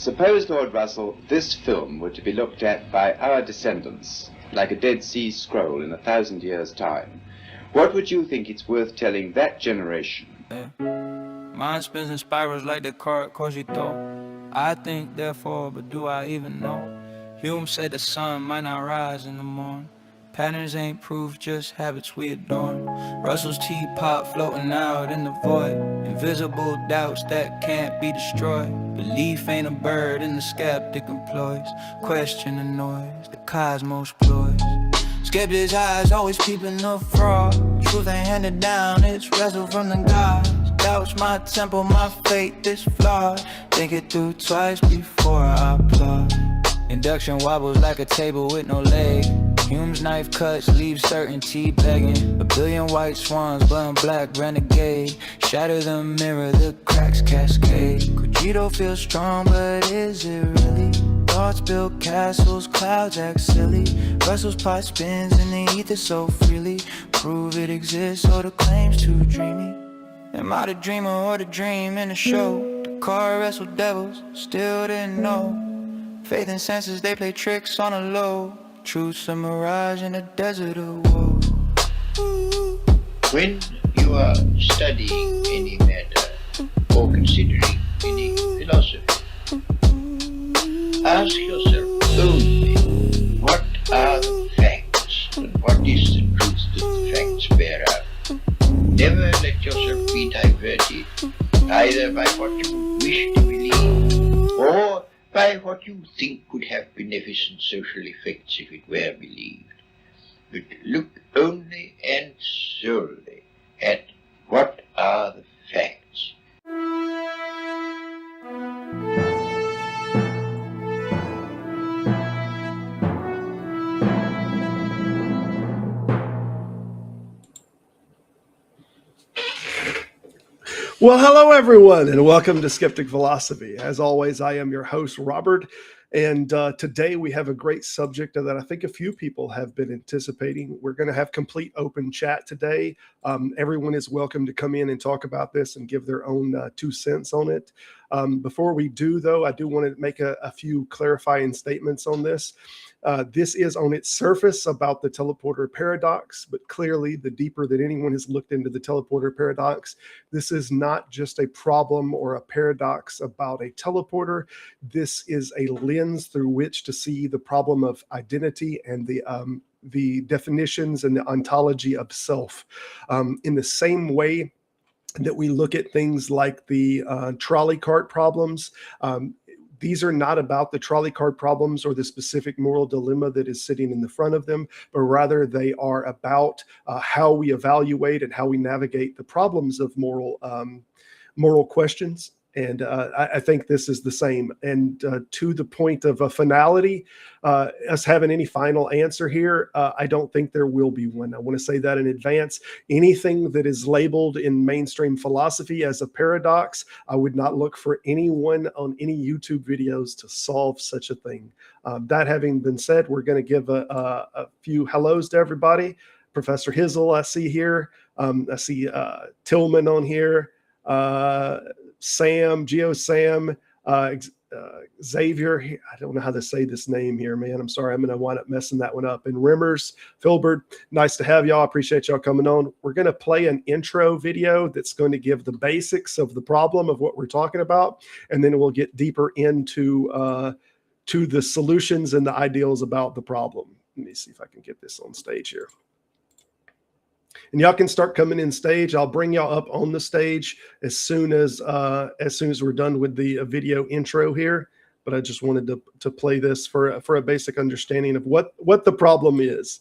Suppose, Lord Russell, this film were to be looked at by our descendants, like a Dead Sea Scroll in 1,000 years' time. What would you think it's worth telling that generation? Mind spins in spirals like the card cogito. I think, therefore, but do I even know? Hume said the sun might not rise in the morning. Patterns ain't proof, just habits we adorn. Russell's teapot floating out in the void. Invisible doubts that can't be destroyed. Belief ain't a bird and the skeptic employs. Question the noise, the cosmos ploys. Skeptic's eyes always peeping the fraud. Truth ain't handed down, it's wrestled from the gods. Doubts my temple, my faith is flawed. Think it through twice before I applaud. Induction wobbles like a table with no leg. Hume's knife cuts leave certainty begging. A billion white swans, blowing black renegade. Shatter the mirror, the cracks cascade. Cogito feels strong, but is it really? Thoughts build castles, clouds act silly. Russell's pot spins in the ether so freely. Prove it exists or the claim's too dreamy. Am I the dreamer or the dream in the show? The car wrestled devils, still didn't know. Faith and senses, they play tricks on a low. Truth's a mirage in a desert of woe. When you are studying any matter or considering any philosophy, ask yourself only what are the facts and what is the truth that the facts bear out. Never let yourself be diverted either by what you wish to believe or by what you think could have beneficent social effects if it were believed. But look only and solely at what are the facts. Well, hello, everyone, and welcome to Skeptic Philosophy. As always, I am your host, Robert, and today we have a great subject that I think a few people have been anticipating. We're going to have complete open chat today. Everyone is welcome to come in and talk about this and give their own 2 cents on it. Before we do, though, I do want to make a few clarifying statements on this. This is on its surface about the teleporter paradox, but clearly the deeper that anyone has looked into the teleporter paradox, this is not just a problem or a paradox about a teleporter. This is a lens through which to see the problem of identity and the definitions and the ontology of self. In the same way that we look at things like the trolley cart problems, these are not about the trolley cart problems or the specific moral dilemma that is sitting in the front of them, but rather they are about how we evaluate and how we navigate the problems of moral questions. And I think this is the same. And to the point of a finality, us having any final answer here, I don't think there will be one. I want to say that in advance. Anything that is labeled in mainstream philosophy as a paradox, I would not look for anyone on any YouTube videos to solve such a thing. That having been said, we're going to give a few hellos to everybody. Professor Hizzle, I see here. I see Tillman on here. Sam, Geo Sam, Xavier, I don't know how to say this name here, man. I'm sorry. I'm going to wind up messing that one up. And Rimmers, Filbert, nice to have y'all. Appreciate y'all coming on. We're going to play an intro video that's going to give the basics of the problem of what we're talking about. And then we'll get deeper into to the solutions and the ideals about the problem. Let me see if I can get this on stage here. And y'all can start coming in stage. I'll bring y'all up on the stage as soon as we're done with the video intro here. But I just wanted to play this for a basic understanding of what the problem is.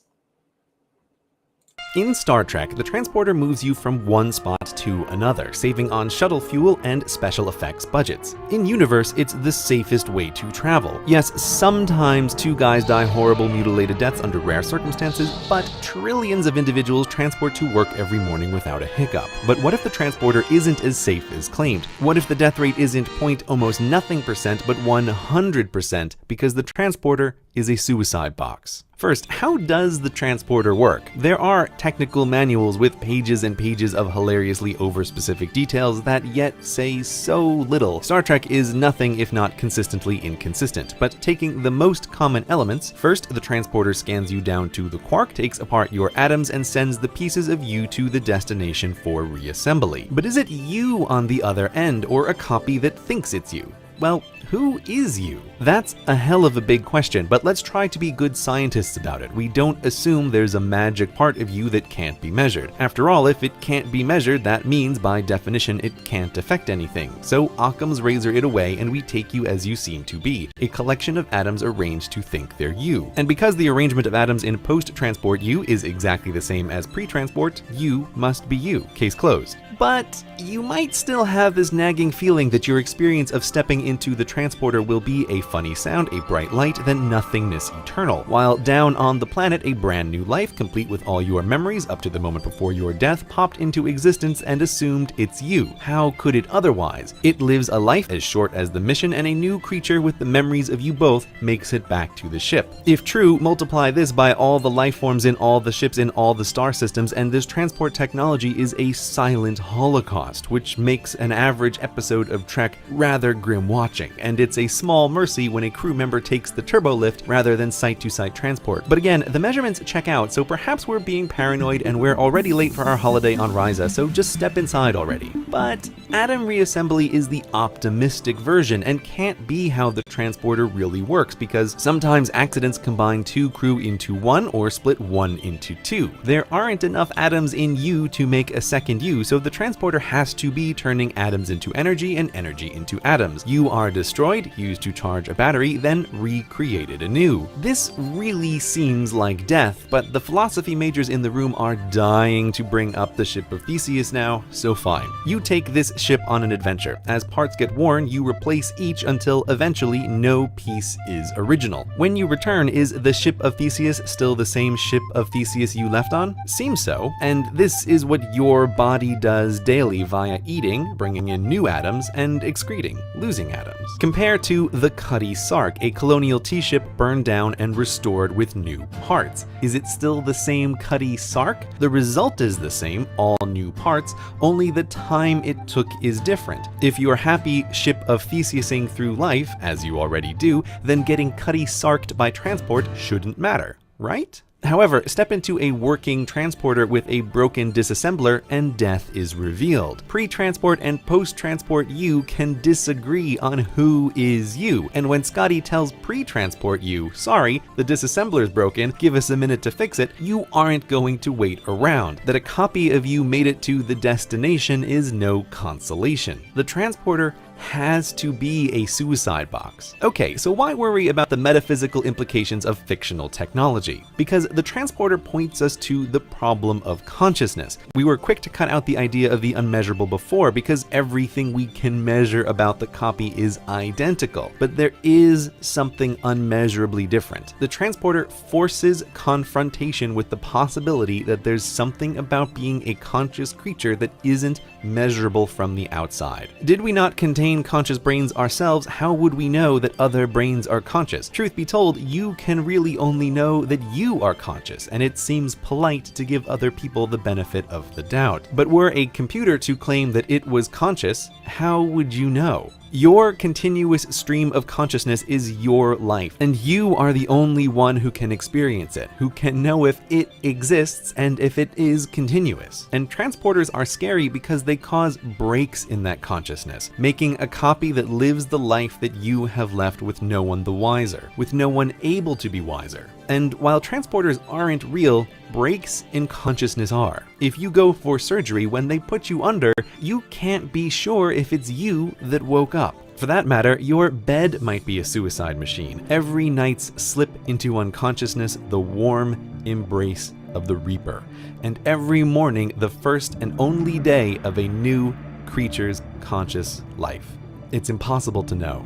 In Star Trek, the transporter moves you from one spot to another, saving on shuttle fuel and special effects budgets. In universe, it's the safest way to travel. Yes, sometimes 2 guys die horrible mutilated deaths under rare circumstances, but trillions of individuals transport to work every morning without a hiccup. But what if the transporter isn't as safe as claimed? What if the death rate isn't almost nothing %, but 100% because the transporter is a suicide box. First, how does the transporter work? There are technical manuals with pages and pages of hilariously over-specific details that yet say so little. Star Trek is nothing if not consistently inconsistent, but taking the most common elements, first the transporter scans you down to the quark, takes apart your atoms, and sends the pieces of you to the destination for reassembly. But is it you on the other end, or a copy that thinks it's you? Well, who is you? That's a hell of a big question, but let's try to be good scientists about it. We don't assume there's a magic part of you that can't be measured. After all, if it can't be measured, that means by definition it can't affect anything. So Occam's razor it away and we take you as you seem to be, a collection of atoms arranged to think they're you. And because the arrangement of atoms in post-transport you is exactly the same as pre-transport, you must be you. Case closed. But you might still have this nagging feeling that your experience of stepping into the transporter will be a funny sound, a bright light, then nothingness eternal, while down on the planet a brand new life, complete with all your memories up to the moment before your death, popped into existence and assumed it's you. How could it otherwise? It lives a life as short as the mission, and a new creature with the memories of you both makes it back to the ship. If true, multiply this by all the life forms in all the ships in all the star systems, and this transport technology is a silent holocaust, which makes an average episode of Trek rather grim watching, and it's a small mercy when a crew member takes the turbo lift rather than site-to-site transport. But again, the measurements check out, so perhaps we're being paranoid and we're already late for our holiday on Risa, so just step inside already. But atom reassembly is the optimistic version and can't be how the transporter really works, because sometimes accidents combine two crew into one or split one into two. There aren't enough atoms in you to make a second you, so the transporter has to be turning atoms into energy and energy into atoms. You are destroyed, used to charge a battery, then recreated anew. This really seems like death, but the philosophy majors in the room are dying to bring up the ship of Theseus now, so fine. You take this ship on an adventure. As parts get worn, you replace each until eventually no piece is original. When you return, is the ship of Theseus still the same ship of Theseus you left on? Seems so, and this is what your body does daily via eating, bringing in new atoms, and excreting, losing atoms. Compare to the Cutty Sark, a colonial tea-ship burned down and restored with new parts. Is it still the same Cutty Sark? The result is the same, all new parts, only the time it took is different. If you're happy ship of Theseusing through life, as you already do, then getting Cutty Sarked by transport shouldn't matter, right? However, step into a working transporter with a broken disassembler and death is revealed. Pre-transport and post-transport you can disagree on who is you, and when Scotty tells pre-transport you, sorry, the disassembler's broken, give us a minute to fix it, you aren't going to wait around. That a copy of you made it to the destination is no consolation. The transporter has to be a suicide box. Okay, so why worry about the metaphysical implications of fictional technology? Because the transporter points us to the problem of consciousness. We were quick to cut out the idea of the unmeasurable before because everything we can measure about the copy is identical. But there is something unmeasurably different. The transporter forces confrontation with the possibility that there's something about being a conscious creature that isn't measurable from the outside. Did we not contain conscious brains ourselves, how would we know that other brains are conscious? Truth be told, you can really only know that you are conscious, and it seems polite to give other people the benefit of the doubt. But were a computer to claim that it was conscious, how would you know? Your continuous stream of consciousness is your life, and you are the only one who can experience it, who can know if it exists and if it is continuous. And transporters are scary because they cause breaks in that consciousness, making a copy that lives the life that you have left with no one the wiser, with no one able to be wiser. And while transporters aren't real, breaks in consciousness are. If you go for surgery, when they put you under, you can't be sure if it's you that woke up. For that matter, your bed might be a suicide machine. Every night's slip into unconsciousness, the warm embrace of the Reaper. And every morning, the first and only day of a new creature's conscious life. It's impossible to know.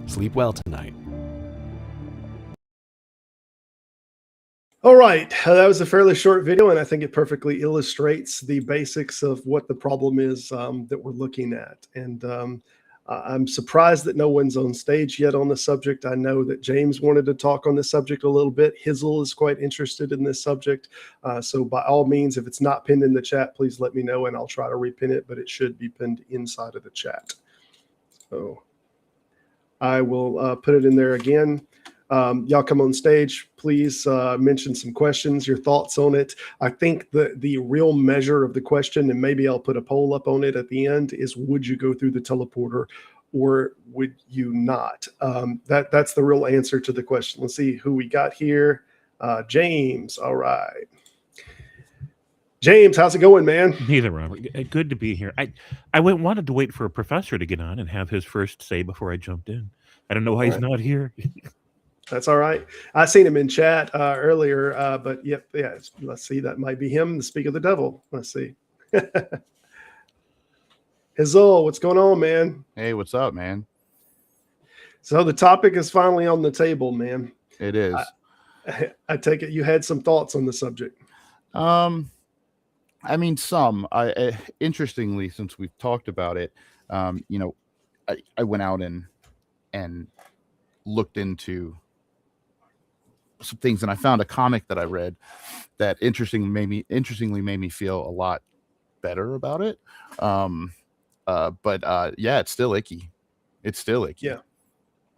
Sleep well tonight. All right, that was a fairly short video, and I think it perfectly illustrates the basics of what the problem is that we're looking at. And I'm surprised that no one's on stage yet on the subject. I know that James wanted to talk on this subject a little bit. Hizzle is quite interested in this subject. So by all means, if it's not pinned in the chat, please let me know and I'll try to repin it, but it should be pinned inside of the chat. So I will put it in there again. Y'all come on stage, please mention some questions, your thoughts on it. I think the real measure of the question, and maybe I'll put a poll up on it at the end, is would you go through the teleporter or would you not? That's the real answer to the question. Let's see who we got here. James, all right. James, how's it going, man? Neither, Robert. Good to be here. I wanted to wait for a professor to get on and have his first say before I jumped in. I don't know why he's not here. That's all right. I seen him in chat earlier, but yeah. Let's see. That might be him, the speak of the devil. Let's see. Hizzle, what's going on, man? Hey, what's up, man? So the topic is finally on the table, man. It is. I take it you had some thoughts on the subject. I mean, some. Interestingly, since we've talked about it, I went out and looked into some things, and I found a comic that I read that interestingly made me feel a lot better about it. But it's still icky. It's still icky. Yeah,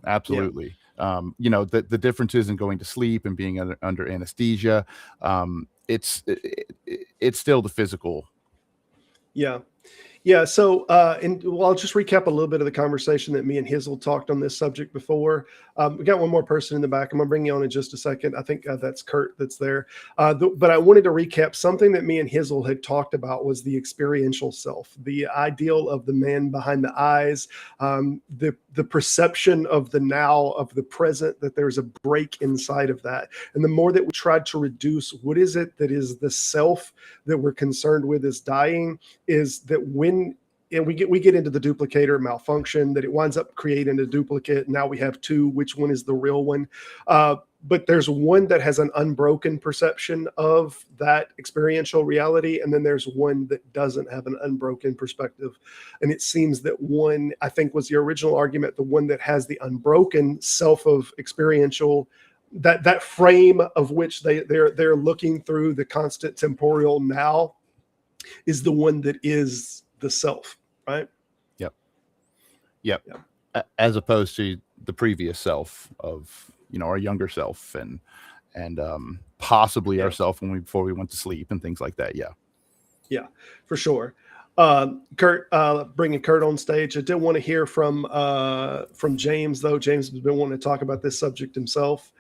absolutely. Yeah. The difference isn't going to sleep and being under anesthesia. It's still the physical. Yeah. So, I'll just recap a little bit of the conversation that me and Hizzle talked on this subject before. We got one more person in the back. I'm going to bring you on in just a second. I think that's Kurt that's there. But I wanted to recap something that me and Hizzle had talked about was the experiential self, the ideal of the man behind the eyes, the perception of the now, of the present, that there's a break inside of that. And the more that we tried to reduce what is it that is the self that we're concerned with is dying, is that when we get into the duplicator malfunction, that it winds up creating a duplicate. Now we have two. Which one is the real one? But there's one that has an unbroken perception of that experiential reality, and then there's one that doesn't have an unbroken perspective. And it seems that one, I think, was the original argument, the one that has the unbroken self of experiential, that frame of which they're looking through the constant temporal now, is the one that is the self, right? Yep. As opposed to the previous self of, our younger self and possibly ourself before we went to sleep and things like that. Yeah, for sure. Kurt, bringing Kurt on stage. I did want to hear from James, though. James has been wanting to talk about this subject himself.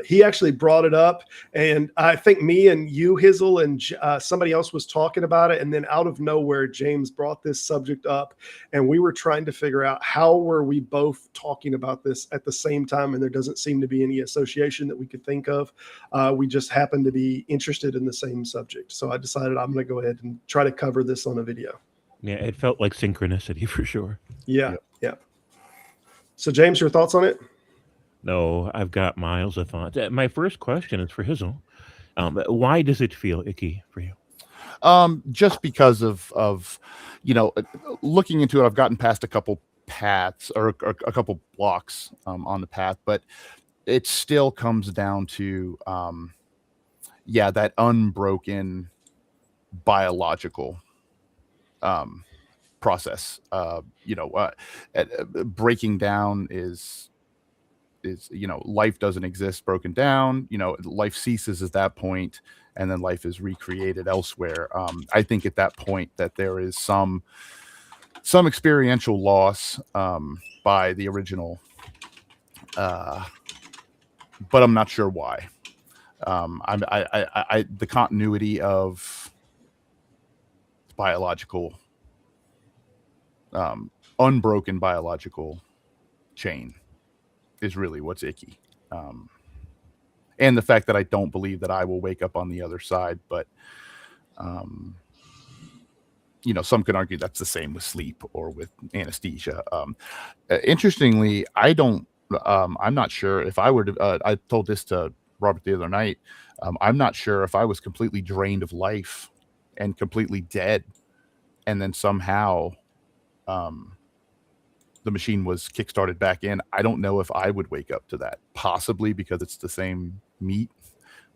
He actually brought it up, and I think me and you, Hizzle, and somebody else was talking about it, and then out of nowhere, James brought this subject up, and we were trying to figure out how were we both talking about this at the same time, and there doesn't seem to be any association that we could think of. We just happen to be interested in the same subject, so I decided I'm going to go ahead and try to cover this on a video. Yeah, it felt like synchronicity for sure. Yeah. So, James, your thoughts on it? No, I've got miles of thoughts. My first question is for Hizzle. Why does it feel icky for you? Just because of looking into it, I've gotten past a couple paths or a couple blocks on the path, but it still comes down to that unbroken biological process. Breaking down is life doesn't exist broken down. Life ceases at that point, and then life is recreated elsewhere. I think at that point that there is some experiential loss by the original, but I'm not sure why. The continuity of biological, unbroken biological chain is really what's icky. And the fact that I don't believe that I will wake up on the other side, but some could argue that's the same with sleep or with anesthesia. Interestingly, I'm not sure if I were to, I told this to Robert the other night. I'm not sure if I was completely drained of life and completely dead, and then somehow the machine was kickstarted back in. I don't know if I would wake up to that, possibly because it's the same meat,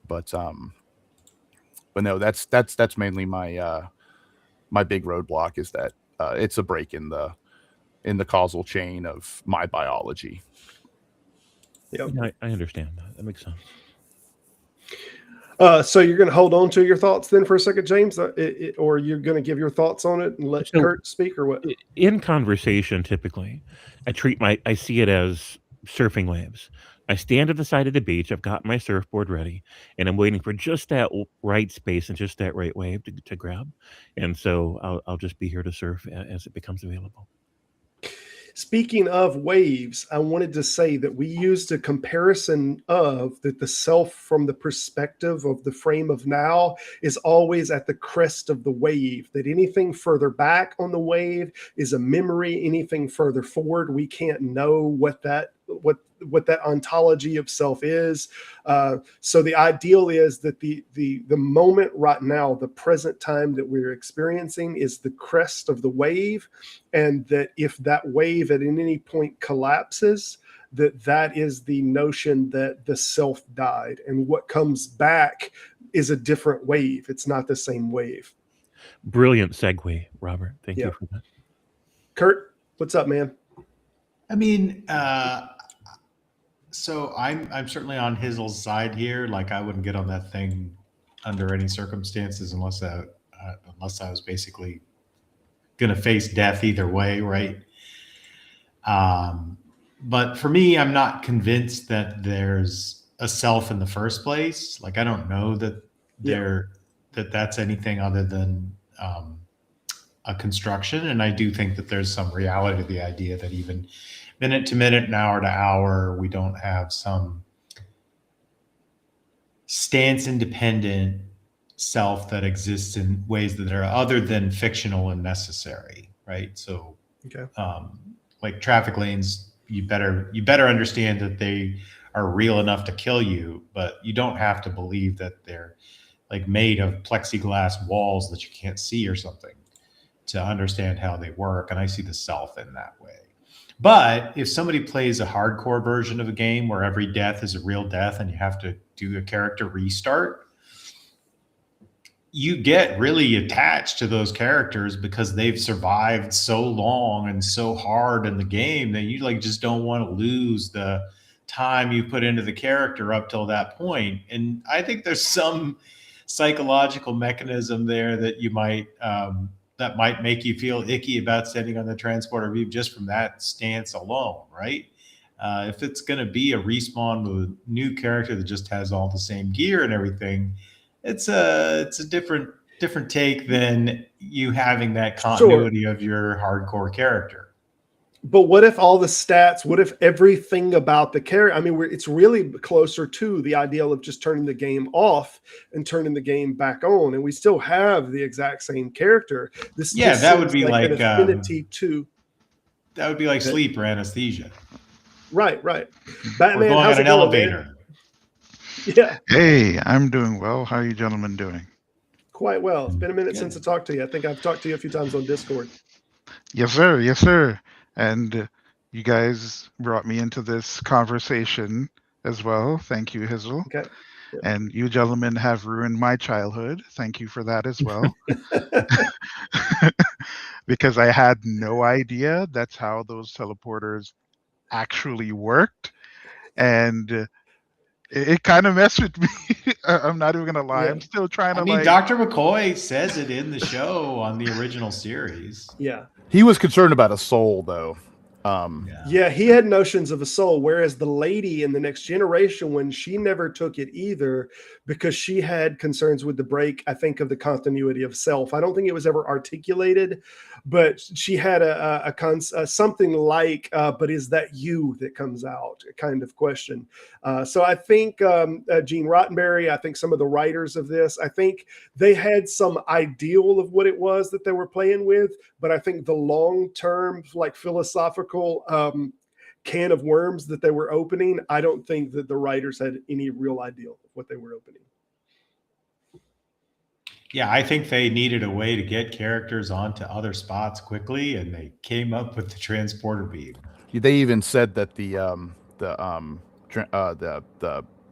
but no, that's mainly my my big roadblock is that it's a break in the causal chain of my biology. Yeah, I understand that. That makes sense. So you're going to hold on to your thoughts then for a second, James, or you're going to give your thoughts on it and let Kurt speak, or what? In conversation, typically, I see it as surfing waves. I stand at the side of the beach. I've got my surfboard ready, and I'm waiting for just that right space and just that right wave to grab. And so I'll just be here to surf as it becomes available. Speaking of waves, I wanted to say that we used a comparison of that the self from the perspective of the frame of now is always at the crest of the wave, that anything further back on the wave is a memory, anything further forward, we can't know what that ontology of self is. So the ideal is that the moment right now, the present time that we're experiencing is the crest of the wave, and that if that wave at any point collapses, that is the notion that the self died, and what comes back is a different wave. It's not the same wave. Brilliant segue, Robert. Thank you for that. Kurt, what's up, man? I mean, so I'm certainly on Hizzle's side here. Like, I wouldn't get on that thing under any circumstances unless I was basically going to face death either way, right? But for me, I'm not convinced that there's a self in the first place. Like, I don't know that that's anything other than a construction. And I do think that there's some reality to the idea that even minute to minute and hour to hour, we don't have some stance independent self that exists in ways that are other than fictional and necessary, right? So like traffic lanes, you better understand that they are real enough to kill you, but you don't have to believe that they're like made of plexiglass walls that you can't see or something to understand how they work. And I see the self in that way. But if somebody plays a hardcore version of a game where every death is a real death and you have to do a character restart, you get really attached to those characters because they've survived so long and so hard in the game that you like just don't want to lose the time you put into the character up till that point. And I think there's some psychological mechanism there that you might that might make you feel icky about sitting on the transporter view just from that stance alone, right? If it's going to be a respawn with a new character that just has all the same gear and everything, it's a different take than you having that continuity of your hardcore character. But what if all the stats, what if everything about the character, I mean, it's really closer to the ideal of just turning the game off and turning the game back on, and we still have the exact same character. That would be like an affinity to. That would be like sleep or anesthesia. Right. Batman, or going on an elevator. Yeah. Hey, I'm doing well. How are you gentlemen doing? Quite well. It's been a minute since I talked to you. I think I've talked to you a few times on Discord. Yes, sir. Yes, sir. And you guys brought me into this conversation as well. Thank you, Hizzle. Okay. Yep. And you gentlemen have ruined my childhood. Thank you for that as well. Because I had no idea that's how those teleporters actually worked. And it kind of messed with me. I'm not even going to lie. Yeah. I'm still trying to Dr. McCoy says it in the show on the original series. Yeah. He was concerned about a soul, though. Yeah, he had notions of a soul, whereas the lady in the Next Generation one, she never took it either because she had concerns with the break, I think, of the continuity of self. I don't think it was ever articulated, but she had a something like, but is that you that comes out kind of question. So I think Gene Roddenberry, I think some of the writers of this, I think they had some ideal of what it was that they were playing with, but I think the long-term, like philosophical can of worms that they were opening, I don't think that the writers had any real ideal of what they were opening. Yeah, I think they needed a way to get characters onto other spots quickly, and they came up with the transporter beam. They even said that the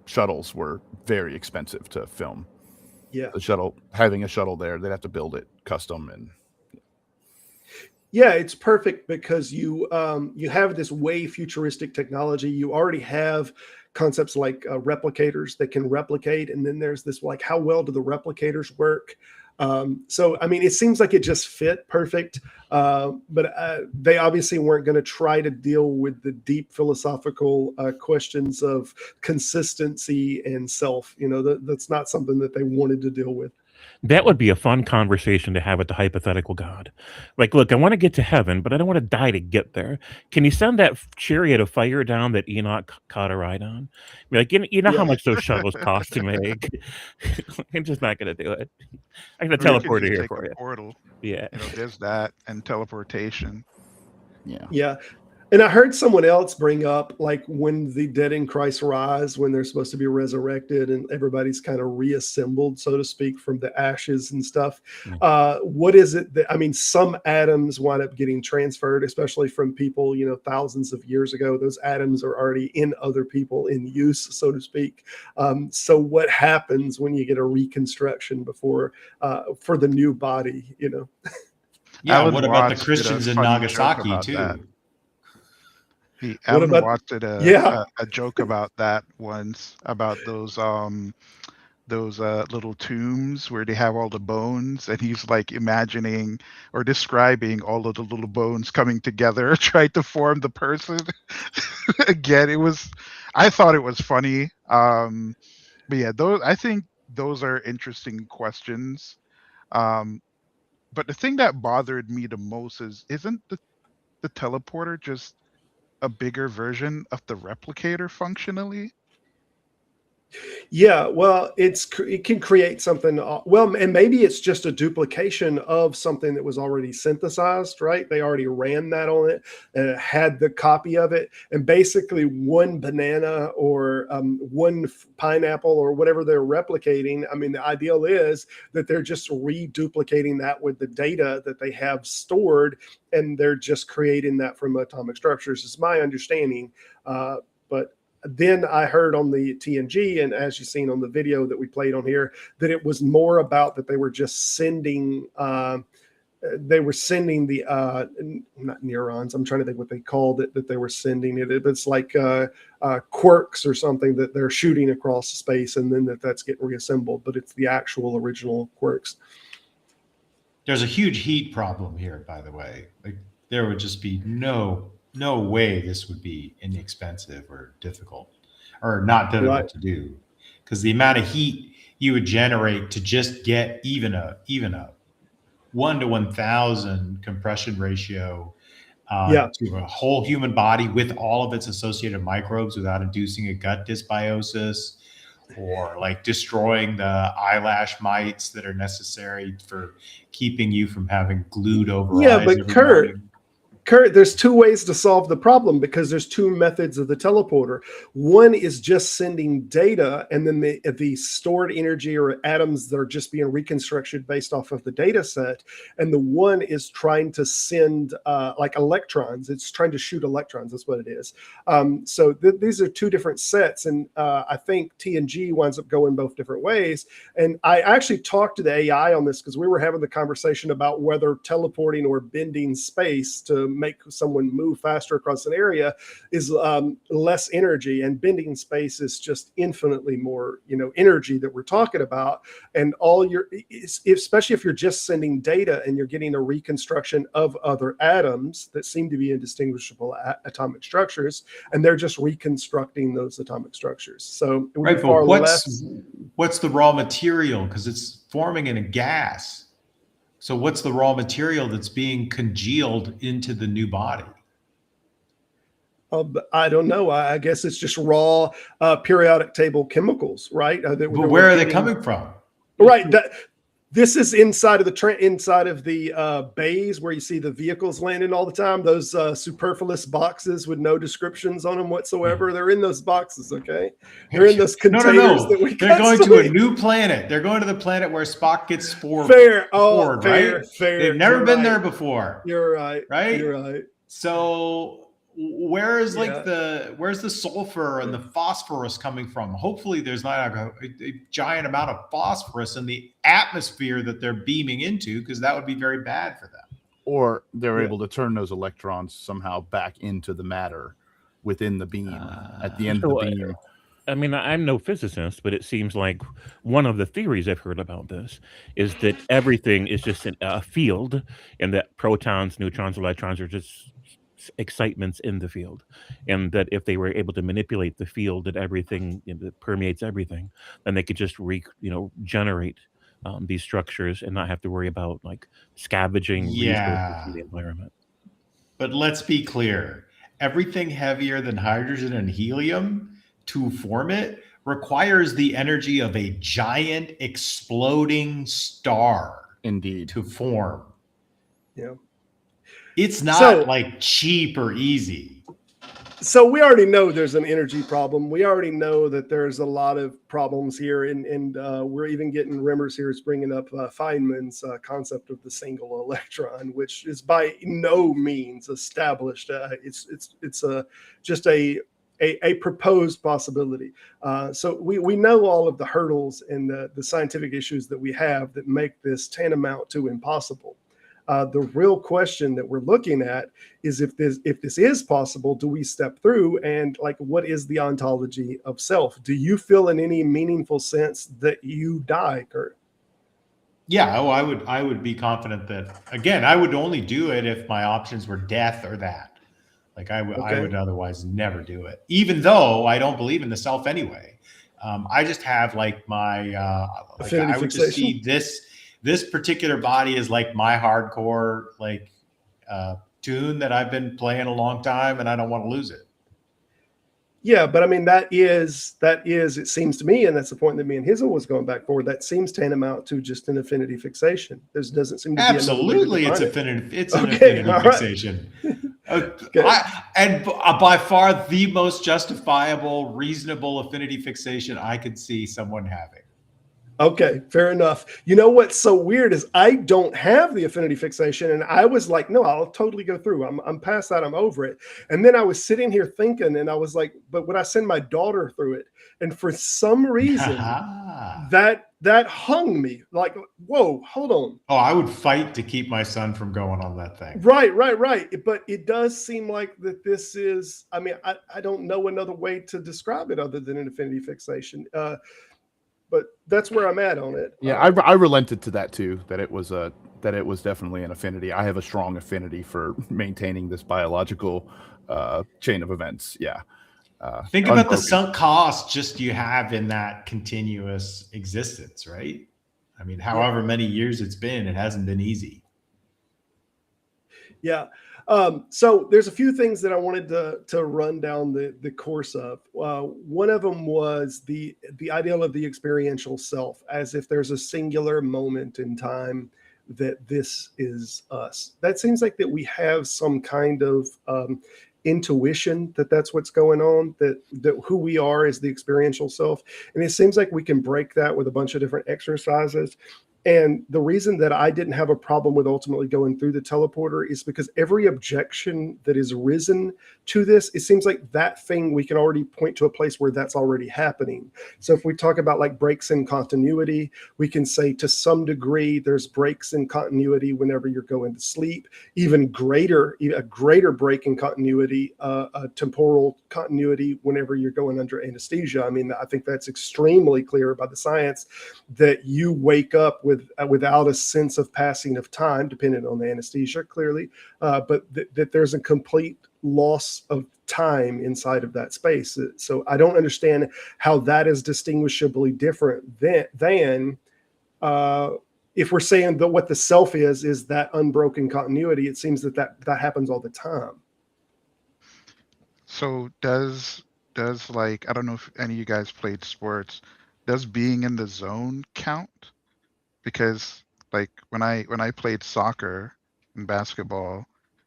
shuttles were very expensive to film. Yeah. The shuttle, having a shuttle there, they'd have to build it custom. And yeah, it's perfect because you have this way futuristic technology. You already have concepts like replicators that can replicate, and then there's this like, how well do the replicators work? So I mean, it seems like it just fit perfect, but they obviously weren't going to try to deal with the deep philosophical questions of consistency and self. You know, that's not something that they wanted to deal with. That would be a fun conversation to have with the hypothetical God. Like, look, I want to get to heaven, but I don't want to die to get there. Can you send that chariot of fire down that Enoch caught a ride on? Be like, you know how much those shuttles cost to make? I'm just not going to do it. I'm going to Or you can teleport just here take for a you. portal. Yeah. You know, there's that and teleportation. yeah. Yeah. And I heard someone else bring up like when the dead in Christ rise, when they're supposed to be resurrected and everybody's kind of reassembled, so to speak, from the ashes and stuff. What is it that, I mean, some atoms wind up getting transferred, especially from people, you know, thousands of years ago. Those atoms are already in other people in use, so to speak. So what happens when you get a reconstruction before for the new body, you know? Yeah, Alan what about the Watts did a Christians in funny joke Nagasaki about too? that. Alan Watts did a joke about that once, about those little tombs where they have all the bones, and he's like imagining or describing all of the little bones coming together, trying to form the person. Again, I thought it was funny. But yeah, I think those are interesting questions. But the thing that bothered me the most isn't the teleporter just a bigger version of the replicator functionally? Yeah, well, it can create something. Well, and maybe it's just a duplication of something that was already synthesized, right? They already ran that on it and had the copy of it, and basically one banana or one pineapple or whatever they're replicating. I mean, the ideal is that they're just reduplicating that with the data that they have stored, and they're just creating that from atomic structures. Is my understanding, but. Then I heard on the TNG, and as you've seen on the video that we played on here, that it was more about that they were just sending the not neurons. I'm trying to think what they called it, that they were sending it. It's like quirks or something that they're shooting across space, and then that's getting reassembled, but it's the actual original quirks. There's a huge heat problem here, by the way. Like, there would just be no way this would be inexpensive or difficult, or not difficult to do, because the amount of heat you would generate to just get even a 1 to 1,000 compression ratio to a whole human body with all of its associated microbes without inducing a gut dysbiosis or like destroying the eyelash mites that are necessary for keeping you from having glued over eyes. But Kurt, there's two ways to solve the problem, because there's two methods of the teleporter. One is just sending data, and then the stored energy or atoms that are just being reconstructed based off of the data set. And the one is trying to send like electrons. It's trying to shoot electrons. That's what it is. So these are two different sets. And I think TNG winds up going both different ways. And I actually talked to the AI on this because we were having the conversation about whether teleporting or bending space to make someone move faster across an area is less energy, and bending space is just infinitely more, you know, energy that we're talking about. And especially if you're just sending data and you're getting a reconstruction of other atoms that seem to be indistinguishable atomic structures, and they're just reconstructing those atomic structures. So it would be far less. What's the raw material? Because it's forming in a gas. So what's the raw material that's being congealed into the new body? I don't know. I guess it's just raw periodic table chemicals, right? But where are they coming from? Right. This is inside of the bays where you see the vehicles landing all the time. Those superfluous boxes with no descriptions on them whatsoever. They're in those boxes, okay? They're in those containers that we. They're going to a new planet. They're going to the planet where Spock gets spored. Fair. Right? Fair. They've never You're been right. there before. You're right. Right? You're right. So where's the sulfur and the phosphorus coming from? Hopefully there's not a giant amount of phosphorus in the atmosphere that they're beaming into, because that would be very bad for them. Or they're able to turn those electrons somehow back into the matter within the beam at the end of the beam. I mean, I'm no physicist, but it seems like one of the theories I've heard about this is that everything is just a field, and that protons, neutrons, electrons are just excitements in the field, and that if they were able to manipulate the field, that everything that permeates everything, then they could just generate these structures and not have to worry about like scavenging resources in the environment. But let's be clear, everything heavier than hydrogen and helium to form it requires the energy of a giant exploding star. Indeed. To form. Yeah. It's not like cheap or easy. So we already know there's an energy problem. We already know that there's a lot of problems here, and we're even getting Rimmers here is bringing up Feynman's concept of the single electron, which is by no means established. It's just a proposed possibility. So we know all of the hurdles and the scientific issues that we have that make this tantamount to impossible. The real question that we're looking at is if this is possible, do we step through, and like, what is the ontology of self? Do you feel in any meaningful sense that you die, Kurt? Yeah, I would be confident that, again, I would only do it if my options were death or that. Like I would otherwise never do it, even though I don't believe in the self anyway. I just have like my I would just see this particular body is like my hardcore tune that I've been playing a long time, and I don't want to lose it. Yeah, but I mean that is it seems to me, and that's the point that me and Hizzle was going back for. That seems tantamount to just an affinity fixation. There doesn't seem to be absolutely an affinity fixation. And by far the most justifiable, reasonable affinity fixation I could see someone having. Okay, fair enough. You know what's so weird is I don't have the affinity fixation, and I was like, no, I'll totally go through. I'm past that. I'm over it. And then I was sitting here thinking, and I was like, but would I send my daughter through it? And for some reason, that hung me. Like, whoa, hold on. Oh, I would fight to keep my son from going on that thing. Right. But it does seem like that this is. I mean, I don't know another way to describe it other than an affinity fixation. But that's where I'm at on it. Yeah, I relented to that too. That it was definitely an affinity. I have a strong affinity for maintaining this biological chain of events. Yeah. Think about the sunk cost just you have in that continuous existence, right? I mean, however many years it's been, it hasn't been easy. Yeah. So there's a few things that I wanted to run down the course of. One of them was the ideal of the experiential self, as if there's a singular moment in time that this is us. That seems like that we have some kind of intuition that that's what's going on, that who we are is the experiential self. And it seems like we can break that with a bunch of different exercises. And the reason that I didn't have a problem with ultimately going through the teleporter is because every objection that is risen to this, it seems like that thing we can already point to a place where that's already happening. So if we talk about like breaks in continuity, we can say to some degree there's breaks in continuity whenever you're going to sleep. A greater break in continuity, a temporal continuity whenever you're going under anesthesia. I mean, I think that's extremely clear by the science that you wake up without a sense of passing of time, depending on the anesthesia, clearly, but that there's a complete loss of time inside of that space. So I don't understand how that is distinguishably different than if we're saying that what the self is that unbroken continuity. It seems that happens all the time. So does like, I don't know if any of you guys played sports, does being in the zone count? because like when I played soccer and basketball,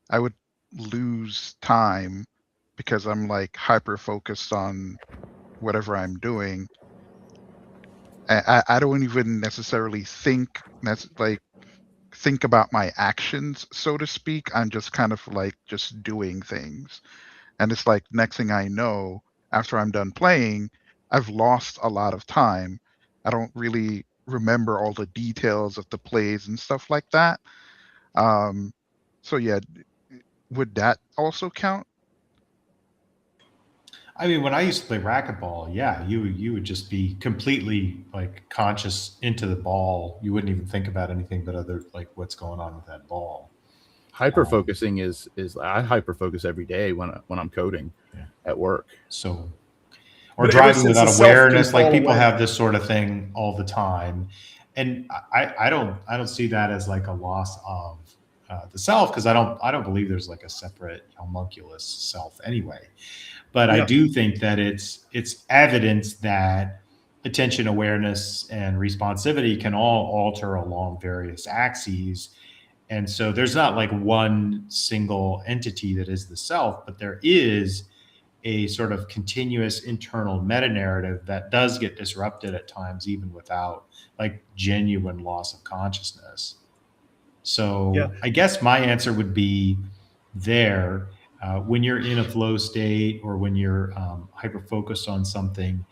I would lose time because I'm like hyper focused on whatever I'm doing. I don't even necessarily think about my actions, so to speak. I'm just kind of like just doing things. And it's like next thing I know, after I'm done playing, I've lost a lot of time. I don't really remember all the details of the plays and stuff like that. Um, so yeah, would that also count? I mean, when I used to play racquetball, yeah, you would just be completely like conscious into the ball. You wouldn't even think about anything but other like what's going on with that ball. Hyper focusing is I hyper focus every day when I'm coding at work. So, or But driving without awareness, like people away. have this sort of thing all the time, and I don't see that as like a loss of the self, because I don't believe there's like a separate homunculus self anyway. But I do think that it's evidence that attention, awareness, and responsivity can all alter along various axes. And so there's not like one single entity that is the self, but there is a sort of continuous internal meta narrative that does get disrupted at times, even without like genuine loss of consciousness. So I guess my answer would be there. When you're in a flow state or when you're hyper focused on something,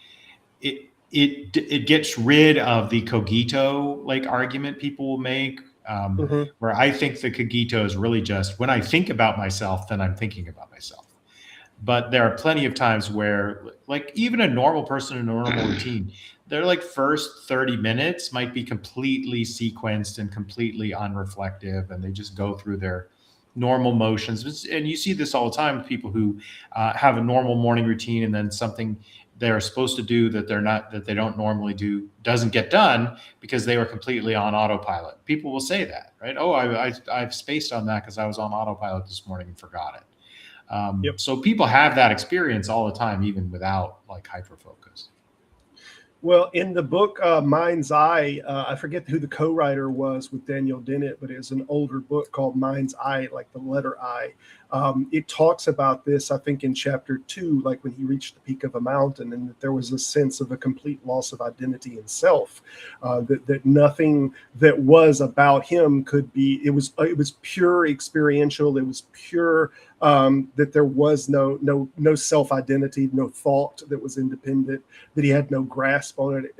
it gets rid of the cogito like argument people will make, where I think the cogito is really just when I think about myself, then I'm thinking about myself. But there are plenty of times where, like, even a normal person in a normal routine, their like first 30 minutes might be completely sequenced and completely unreflective, and they just go through their normal motions. And you see this all the time with people who have a normal morning routine, and then something they're supposed to do that they don't normally do doesn't get done because they were completely on autopilot. People will say that, right? Oh, I've spaced on that because I was on autopilot this morning and forgot it. So people have that experience all the time, even without like hyper focus. Well, in the book Mind's Eye, I forget who the co-writer was with Daniel Dennett, but it's an older book called Mind's Eye, like the letter I. It talks about this, I think, in chapter 2, like when he reached the peak of a mountain, and that there was a sense of a complete loss of identity and self, that nothing that was about him could be. It was pure experiential. It was pure. That there was no self-identity, no thought that was independent, that he had no grasp on it,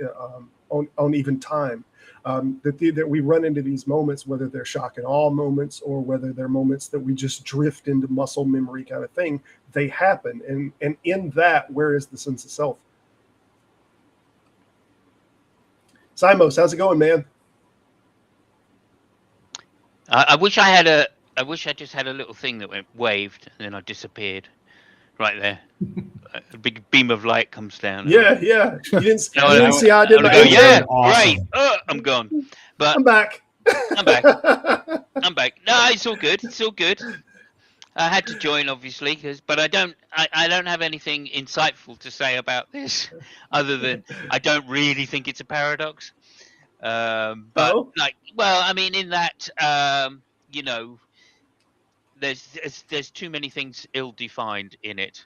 on even time. That we run into these moments, whether they're shock and awe moments or whether they're moments that we just drift into muscle memory kind of thing, they happen. And in that, where is the sense of self? Simos, how's it going, man? I wish I just had a little thing that waved and then I disappeared right there. A big beam of light comes down. Yeah. You didn't see I did my great. I'm gone. But I'm back. I'm back. No, it's all good. I had to join, obviously, but I don't have anything insightful to say about this, other than I don't really think it's a paradox. I mean, in that, there's too many things ill-defined in it.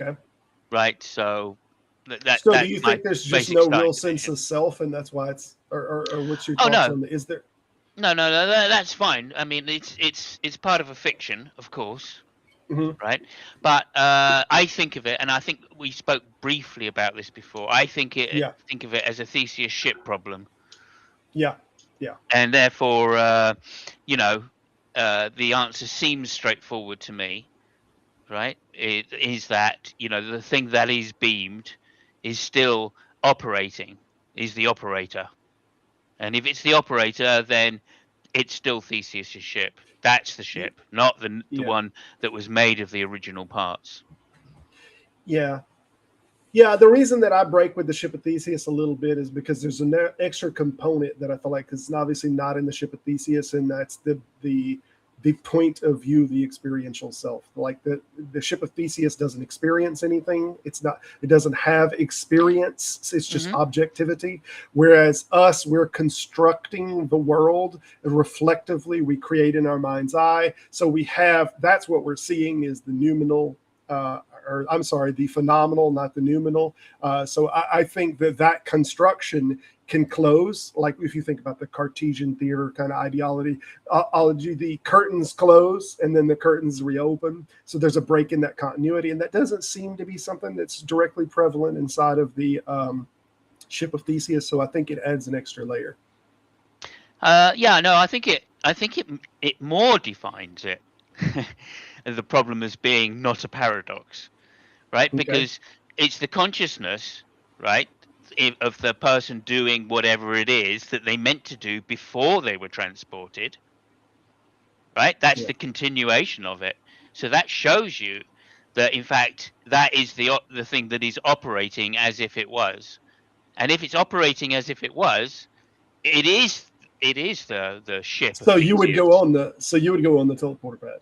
Okay. Right. So So do you think there's just no real sense of self, and that's why it's, or what's your thoughts on it? Is there? No, that's fine. I mean, it's part of a fiction, of course, right? But I think of it, and I think we spoke briefly about this before. I think of it as a Theseus ship problem. Yeah. And therefore, the answer seems straightforward to me, right? It is that the thing that is beamed is still operating, is the operator. And if it's the operator, then it's still Theseus' ship. That's the ship, not the one that was made of the original parts. Yeah. The reason that I break with the ship of Theseus a little bit is because there's an extra component that I feel like is obviously not in the ship of Theseus, and that's the the point of view, the experiential self. Like the ship of Theseus doesn't experience anything. It doesn't have experience. It's just objectivity. Whereas us, we're constructing the world reflectively. We create in our mind's eye. So that's what we're seeing is the noumenal, the phenomenal, not the noumenal. So I think that construction can close, like if you think about the Cartesian theater kind of ideology, the curtains close and then the curtains reopen. So there's a break in that continuity, and that doesn't seem to be something that's directly prevalent inside of the ship of Theseus. So I think it adds an extra layer. I think it more defines it. The problem as being not a paradox, right? Because it's the consciousness, right, of the person doing whatever it is that they meant to do before they were transported, right? That's the continuation of it. So that shows you that, in fact, that is the thing that is operating as if it was. And if it's operating as if it was, it is the ship. So you would go on the teleporter pad.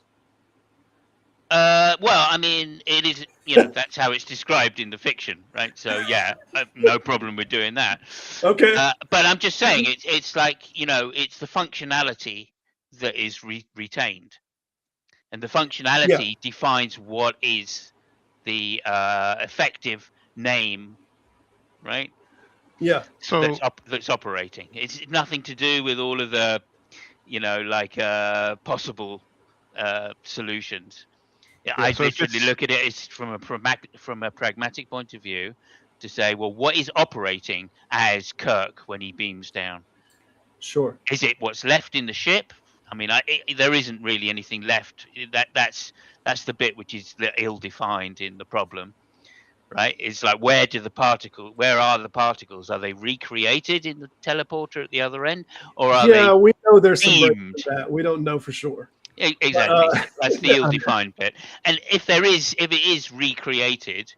Well, I mean, it is, that's how it's described in the fiction, right? So yeah, no problem with doing that. Okay. But I'm just saying, it's like, it's the functionality that is retained, and the functionality defines what is the effective name, right? Yeah. So that's operating. It's nothing to do with all of the, possible solutions. Yeah, I literally look at it as from a pragmatic point of view to say, well, what is operating as Kirk when he beams down? Sure. Is it what's left in the ship? I mean, there isn't really anything left. That's the bit which is ill-defined in the problem, right? It's like, where are the particles? Are they recreated in the teleporter at the other end, or are they? We know there's some beamed? that we don't know for sure. Exactly. That's the ill-defined bit. And if it is recreated,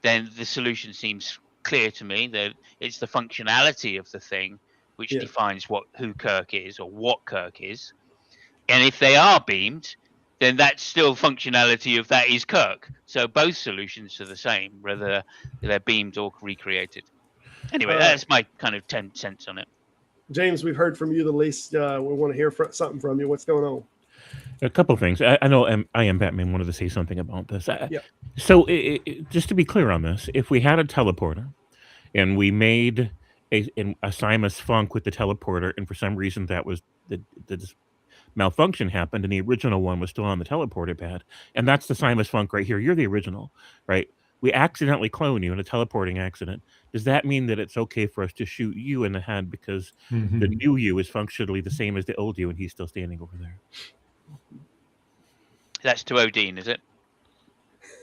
then the solution seems clear to me that it's the functionality of the thing which defines who Kirk is or what Kirk is. And if they are beamed, then that's still functionality of that is Kirk. So both solutions are the same, whether they're beamed or recreated. Anyway, that's my kind of 10 cents on it. James, we've heard from you the least. We want to hear something from you. What's going on? A couple of things. I know I Am Batman wanted to say something about this. So just to be clear on this, if we had a teleporter and we made a Simus Funk with the teleporter, and for some reason that was the malfunction happened and the original one was still on the teleporter pad, and that's the Simus Funk right here. You're the original, right? We accidentally clone you in a teleporting accident. Does that mean that it's okay for us to shoot you in the head because the new you is functionally the same as the old you and he's still standing over there? That's to Odin, is it?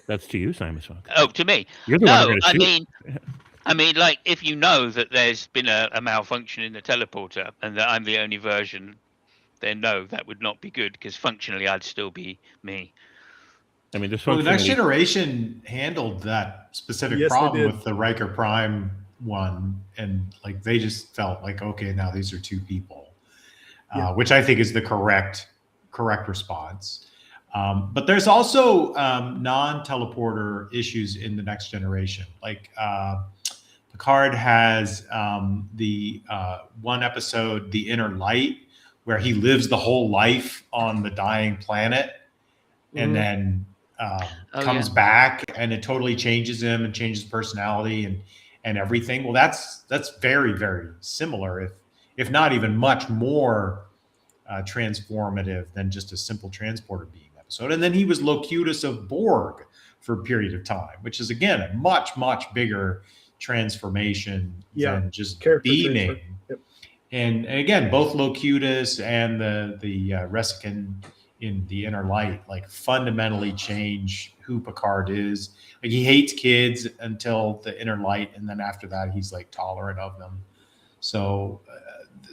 That's to you, Simus Funk. Oh, to me. You're the one who's gonna shoot. I mean, like, if you know that there's been a malfunction in the teleporter and that I'm the only version, then no, that would not be good, because functionally I'd still be me. I mean, the Next Generation handled that specific problem with the Riker Prime one, and like they just felt like, okay, now these are two people, which I think is the correct response. But there's also non-teleporter issues in the Next Generation. Like Picard has the one episode, The Inner Light, where he lives the whole life on the dying planet and then comes back, and it totally changes him and changes personality and everything. Well, that's very, very similar, if not even much more transformative than just a simple transporter beam episode. And then he was Locutus of Borg for a period of time, which is, again, a much, much bigger transformation than just beaming. Yep. And again, both Locutus and the Resican in The Inner Light, like, fundamentally change who Picard is. Like, he hates kids until The Inner Light, and then after that, he's like tolerant of them. So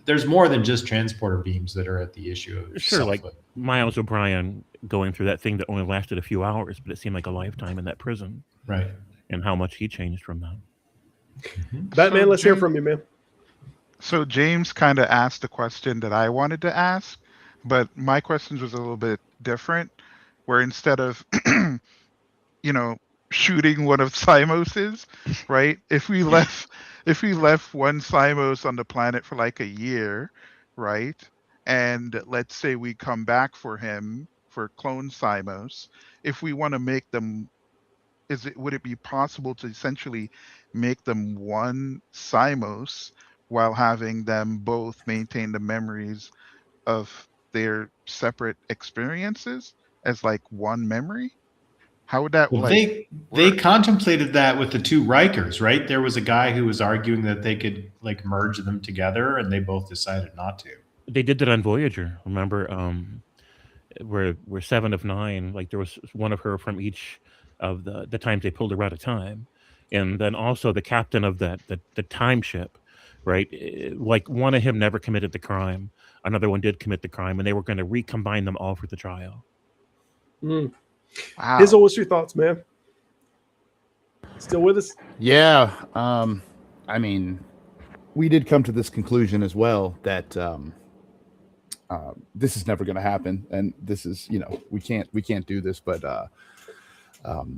there's more than just transporter beams that are at the issue of like Miles O'Brien going through that thing that only lasted a few hours, but it seemed like a lifetime in that prison. Right. And how much he changed from that. Batman, let's hear from you, man. So James kind of asked the question that I wanted to ask, But my questions was a little bit different, where instead of shooting one of Simos's, right? If we left one Simos on the planet for like a year, right? And let's say we come back for him for clone Simos, if we want to make them, would it be possible to essentially make them one Simos while having them both maintain the memories of their separate experiences as like one memory? How would that Well, like they work? contemplated that with the two Rikers, right? There was a guy who was arguing that they could like merge them together, and they both decided not to. They did that on Voyager. Remember, we're 7 of 9. Like there was one of her from each of the times they pulled her out of time, and then also the captain of the time ship, right? Like one of him never committed the crime, another one did commit the crime, and they were going to recombine them all for the trial. Mm. Wow. Hizzle, what's your thoughts, man? Still with us? Yeah. I mean, we did come to this conclusion as well that this is never going to happen, and this is, we can't do this. But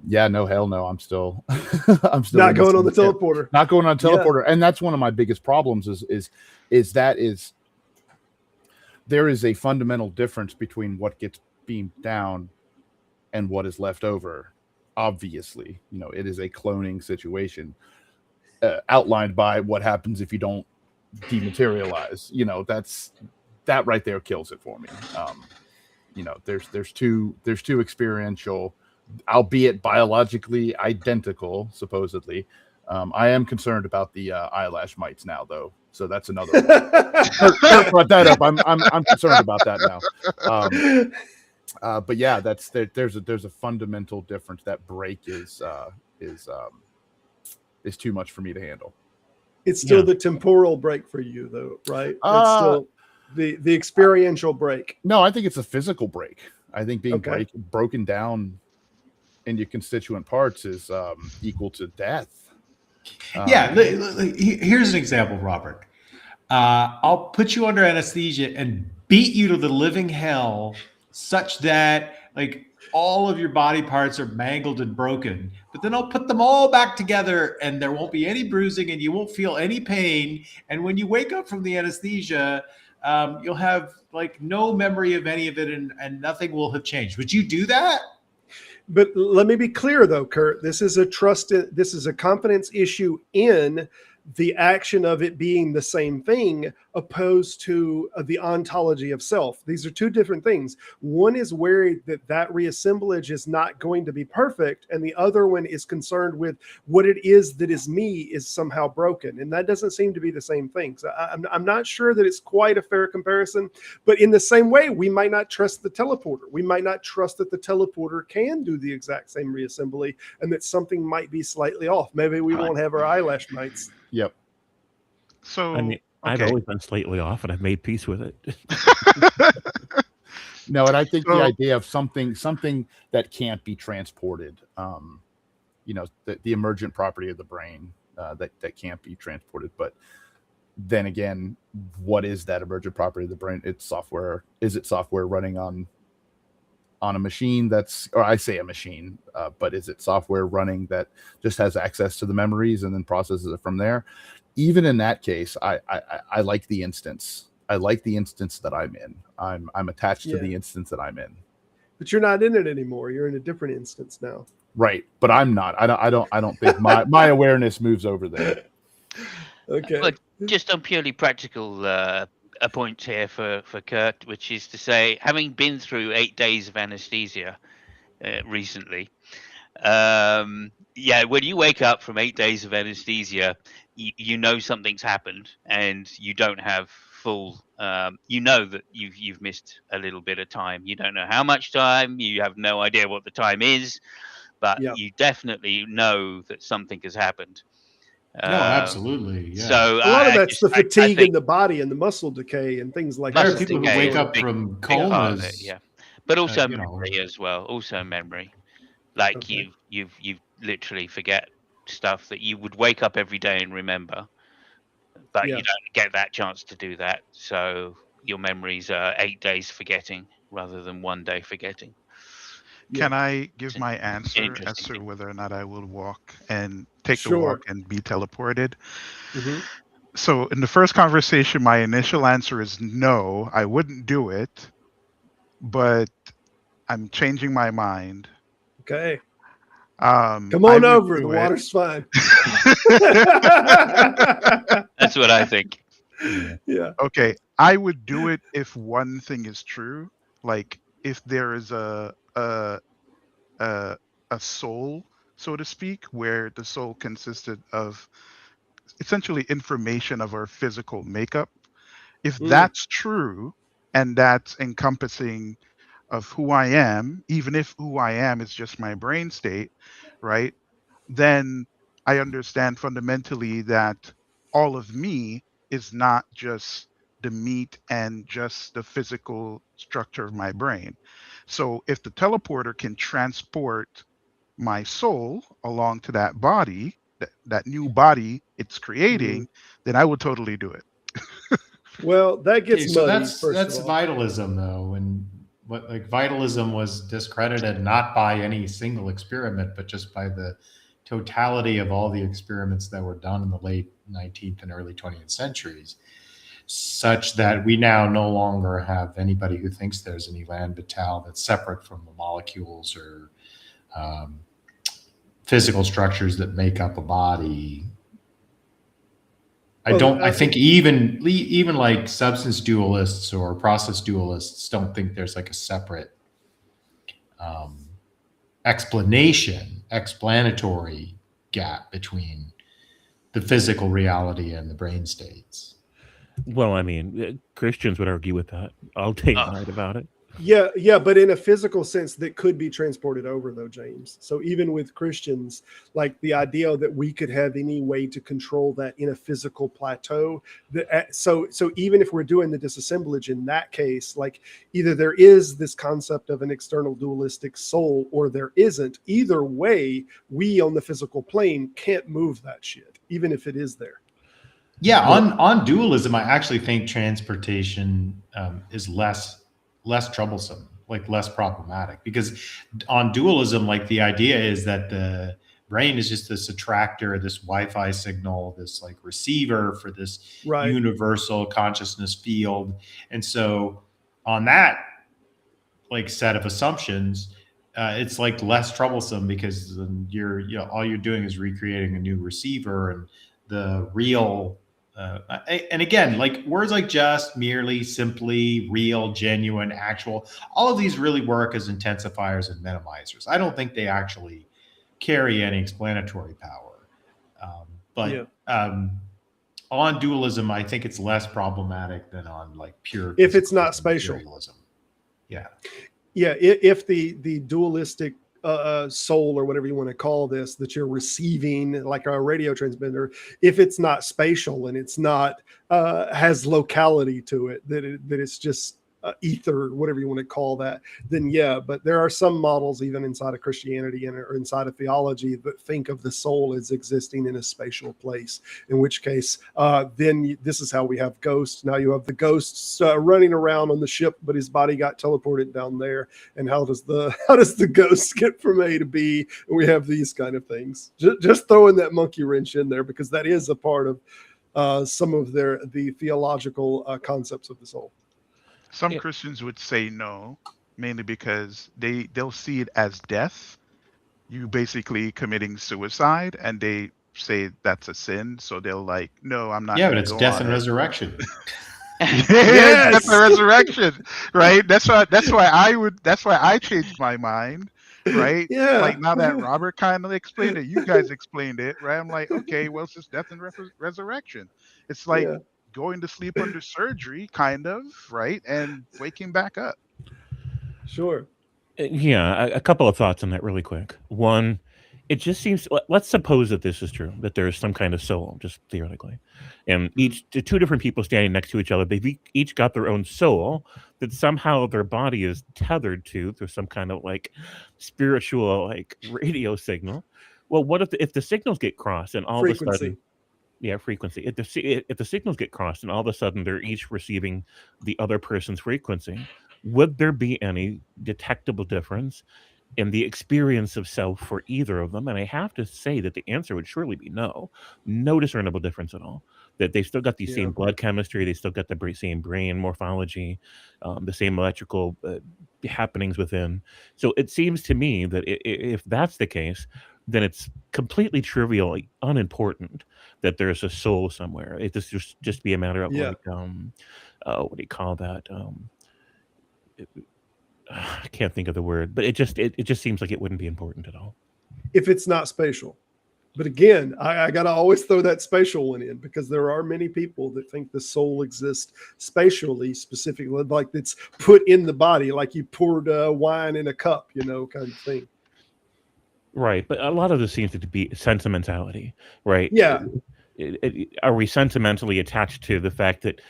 yeah, no, hell no. I'm still Not going on the teleporter. Not going on teleporter, and that's one of my biggest problems. Is there is a fundamental difference between what gets beamed down and what is left over. Obviously, it is a cloning situation outlined by what happens if you don't dematerialize. That right there kills it for me. There's two experiential, albeit biologically identical, supposedly. I am concerned about the eyelash mites now, though. So that's another one. Kurt brought that up. I'm concerned about that now. But yeah, there's a fundamental difference. That break is too much for me to handle. It's still the temporal break for you, though, right? That's still the experiential break. No, I think it's a physical break. I think being broken down into constituent parts is equal to death. Here's an example, Robert. I'll put you under anesthesia and beat you to the living hell such that like all of your body parts are mangled and broken, but then I'll put them all back together and there won't be any bruising and you won't feel any pain. And when you wake up from the anesthesia, you'll have like no memory of any of it and nothing will have changed. Would you do that? But let me be clear, though, Kurt. This is a confidence issue in the action of it being the same thing, opposed to the ontology of self. These are two different things. One is worried that reassemblage is not going to be perfect, and the other one is concerned with what it is that is me is somehow broken, and that doesn't seem to be the same thing. So I'm not sure that it's quite a fair comparison, but in the same way, we might not trust the teleporter. We might not trust that the teleporter can do the exact same reassembly, and that something might be slightly off. Maybe we won't have our eyelash mites. Yep. So I mean, I've always been slightly off, and I've made peace with it. No, and I think the idea of something that can't be transported, the emergent property of the brain that can't be transported. But then again, what is that emergent property of the brain? It's software. Is it software running on a machine or I say a machine, but is it software running that just has access to the memories and then processes it from there? Even in that case, I like the instance. I like the instance that I'm in. I'm attached to the instance that I'm in. But you're not in it anymore. You're in a different instance now. Right, but I'm not. I don't think my awareness moves over there. Okay. But just on purely practical a point here for Kurt, which is to say, having been through 8 days of anesthesia recently, when you wake up from 8 days of anesthesia, you know something's happened, and you don't have full. You know that you've missed a little bit of time. You don't know how much time. You have no idea what the time is, but you definitely know that something has happened. No, absolutely. Yeah. So a lot of that's the fatigue in the body and the muscle decay and things like that. There are people who wake up from comas. But also memory as well. Also memory, like you've literally forget stuff that you would wake up every day and remember, but you don't get that chance to do that. So your memories are 8 days forgetting rather than 1 day forgetting. Can I give It's my answer as interesting to thing. whether or not I will walk and take the walk Sure. and be teleported? Hmm. So in the first conversation, my initial answer is no, I wouldn't do it, but I'm changing my mind. Okay. Come I on would over. The do it. water's fine. That's what I think. Yeah. Okay, I would do it if one thing is true, like if there is a a soul, so to speak, where the soul consisted of essentially information of our physical makeup. If Mm. that's true, and that's encompassing of who I am, even if who I am is just my brain state, right? Then I understand fundamentally that all of me is not just the meat and just the physical structure of my brain. So if the teleporter can transport my soul along to that body, that new body it's Hmm. creating, then I would totally do it. Well, that Okay, gets so muddy, first of that's all. vitalism though, and what like vitalism was discredited not by any single experiment, but just by the totality of all the experiments that were done in the late 19th and early 20th centuries, such that we now no longer have anybody who thinks there's an elan vital that's separate from the molecules or um, physical structures that make up a body. Well, I think even like substance dualists or process dualists don't think there's like a separate um, explanatory gap between the physical reality and the brain states. Well, I mean, Christians would argue with that all day and Oh, night about it. yeah, but in a physical sense that could be transported over, though, James. So even with Christians, like the idea that we could have any way to control that in a physical plateau, so even if we're doing the disassemblage in that case, like either there is this concept of an external dualistic soul or there isn't. Either way, we on the physical plane can't move that shit, even if it is there. Yeah, Well, on dualism, I actually think transportation is less troublesome, like less problematic, because on dualism, like the idea is that the brain is just this attractor, this Wi-Fi signal, this like receiver for this Right. universal consciousness field, and so on that like set of assumptions, it's like less troublesome because you're all you're doing is recreating a new receiver and the real and again, like words like just, merely, simply, real, genuine, actual, all of these really work as intensifiers and minimizers. I don't think they actually carry any explanatory power. Yeah. On dualism, I think it's less problematic than on like pure If it's not physicalism, spatial. materialism. Yeah. Yeah, if the dualistic soul or whatever you want to call this that you're receiving like a radio transmitter, if it's not spatial and it's not has locality to it, that it's just ether, whatever you want to call that, then yeah. But there are some models even inside of Christianity and or inside of theology that think of the soul as existing in a spatial place, in which case then this is how we have ghosts. Now you have the ghosts running around on the ship, but his body got teleported down there, and how does the ghost get from A to B? And we have these kind of things. Just throwing that monkey wrench in there because that is a part of some of the theological concepts of the soul. Some Yeah. Christians would say no, mainly because they'll see it as death. You basically committing suicide, and they say that's a sin. So they'll like, no, I'm not Yeah, but going to it's go death on and it. resurrection. Yeah, that's the resurrection, right? That's why I changed my mind, right? Yeah. Like now that Robert kind of explained it, you guys explained it, right? I'm like, okay, well, it's just death and resurrection. It's like Yeah. going to sleep under surgery, kind of, right? And waking back up. Sure. Yeah, a couple of thoughts on that really quick. One, it just seems, let's suppose that this is true, that there's some kind of soul, just theoretically. And the two different people standing next to each other, they've each got their own soul that somehow their body is tethered to through some kind of like spiritual like radio signal. Well, what if the signals get crossed and all of a Frequency. sudden, Yeah, frequency. If the signals get crossed and all of a sudden they're each receiving the other person's frequency, would there be any detectable difference in the experience of self for either of them? And I have to say that the answer would surely be no. No discernible difference at all. That they've still got the Yeah. same blood chemistry, they still got the same brain morphology, the same electrical happenings within. So it seems to me that if that's the case, then it's completely trivial, unimportant that there's a soul somewhere. It just be a matter of Yeah. like what do you call that? I can't think of the word, but it just seems like it wouldn't be important at all. If it's not spatial. But again, I got to always throw that spatial one in, because there are many people that think the soul exists spatially, specifically, like it's put in the body, like you poured wine in a cup, kind of thing. Right, but a lot of this seems to be sentimentality, right? Yeah. Are we sentimentally attached to the fact that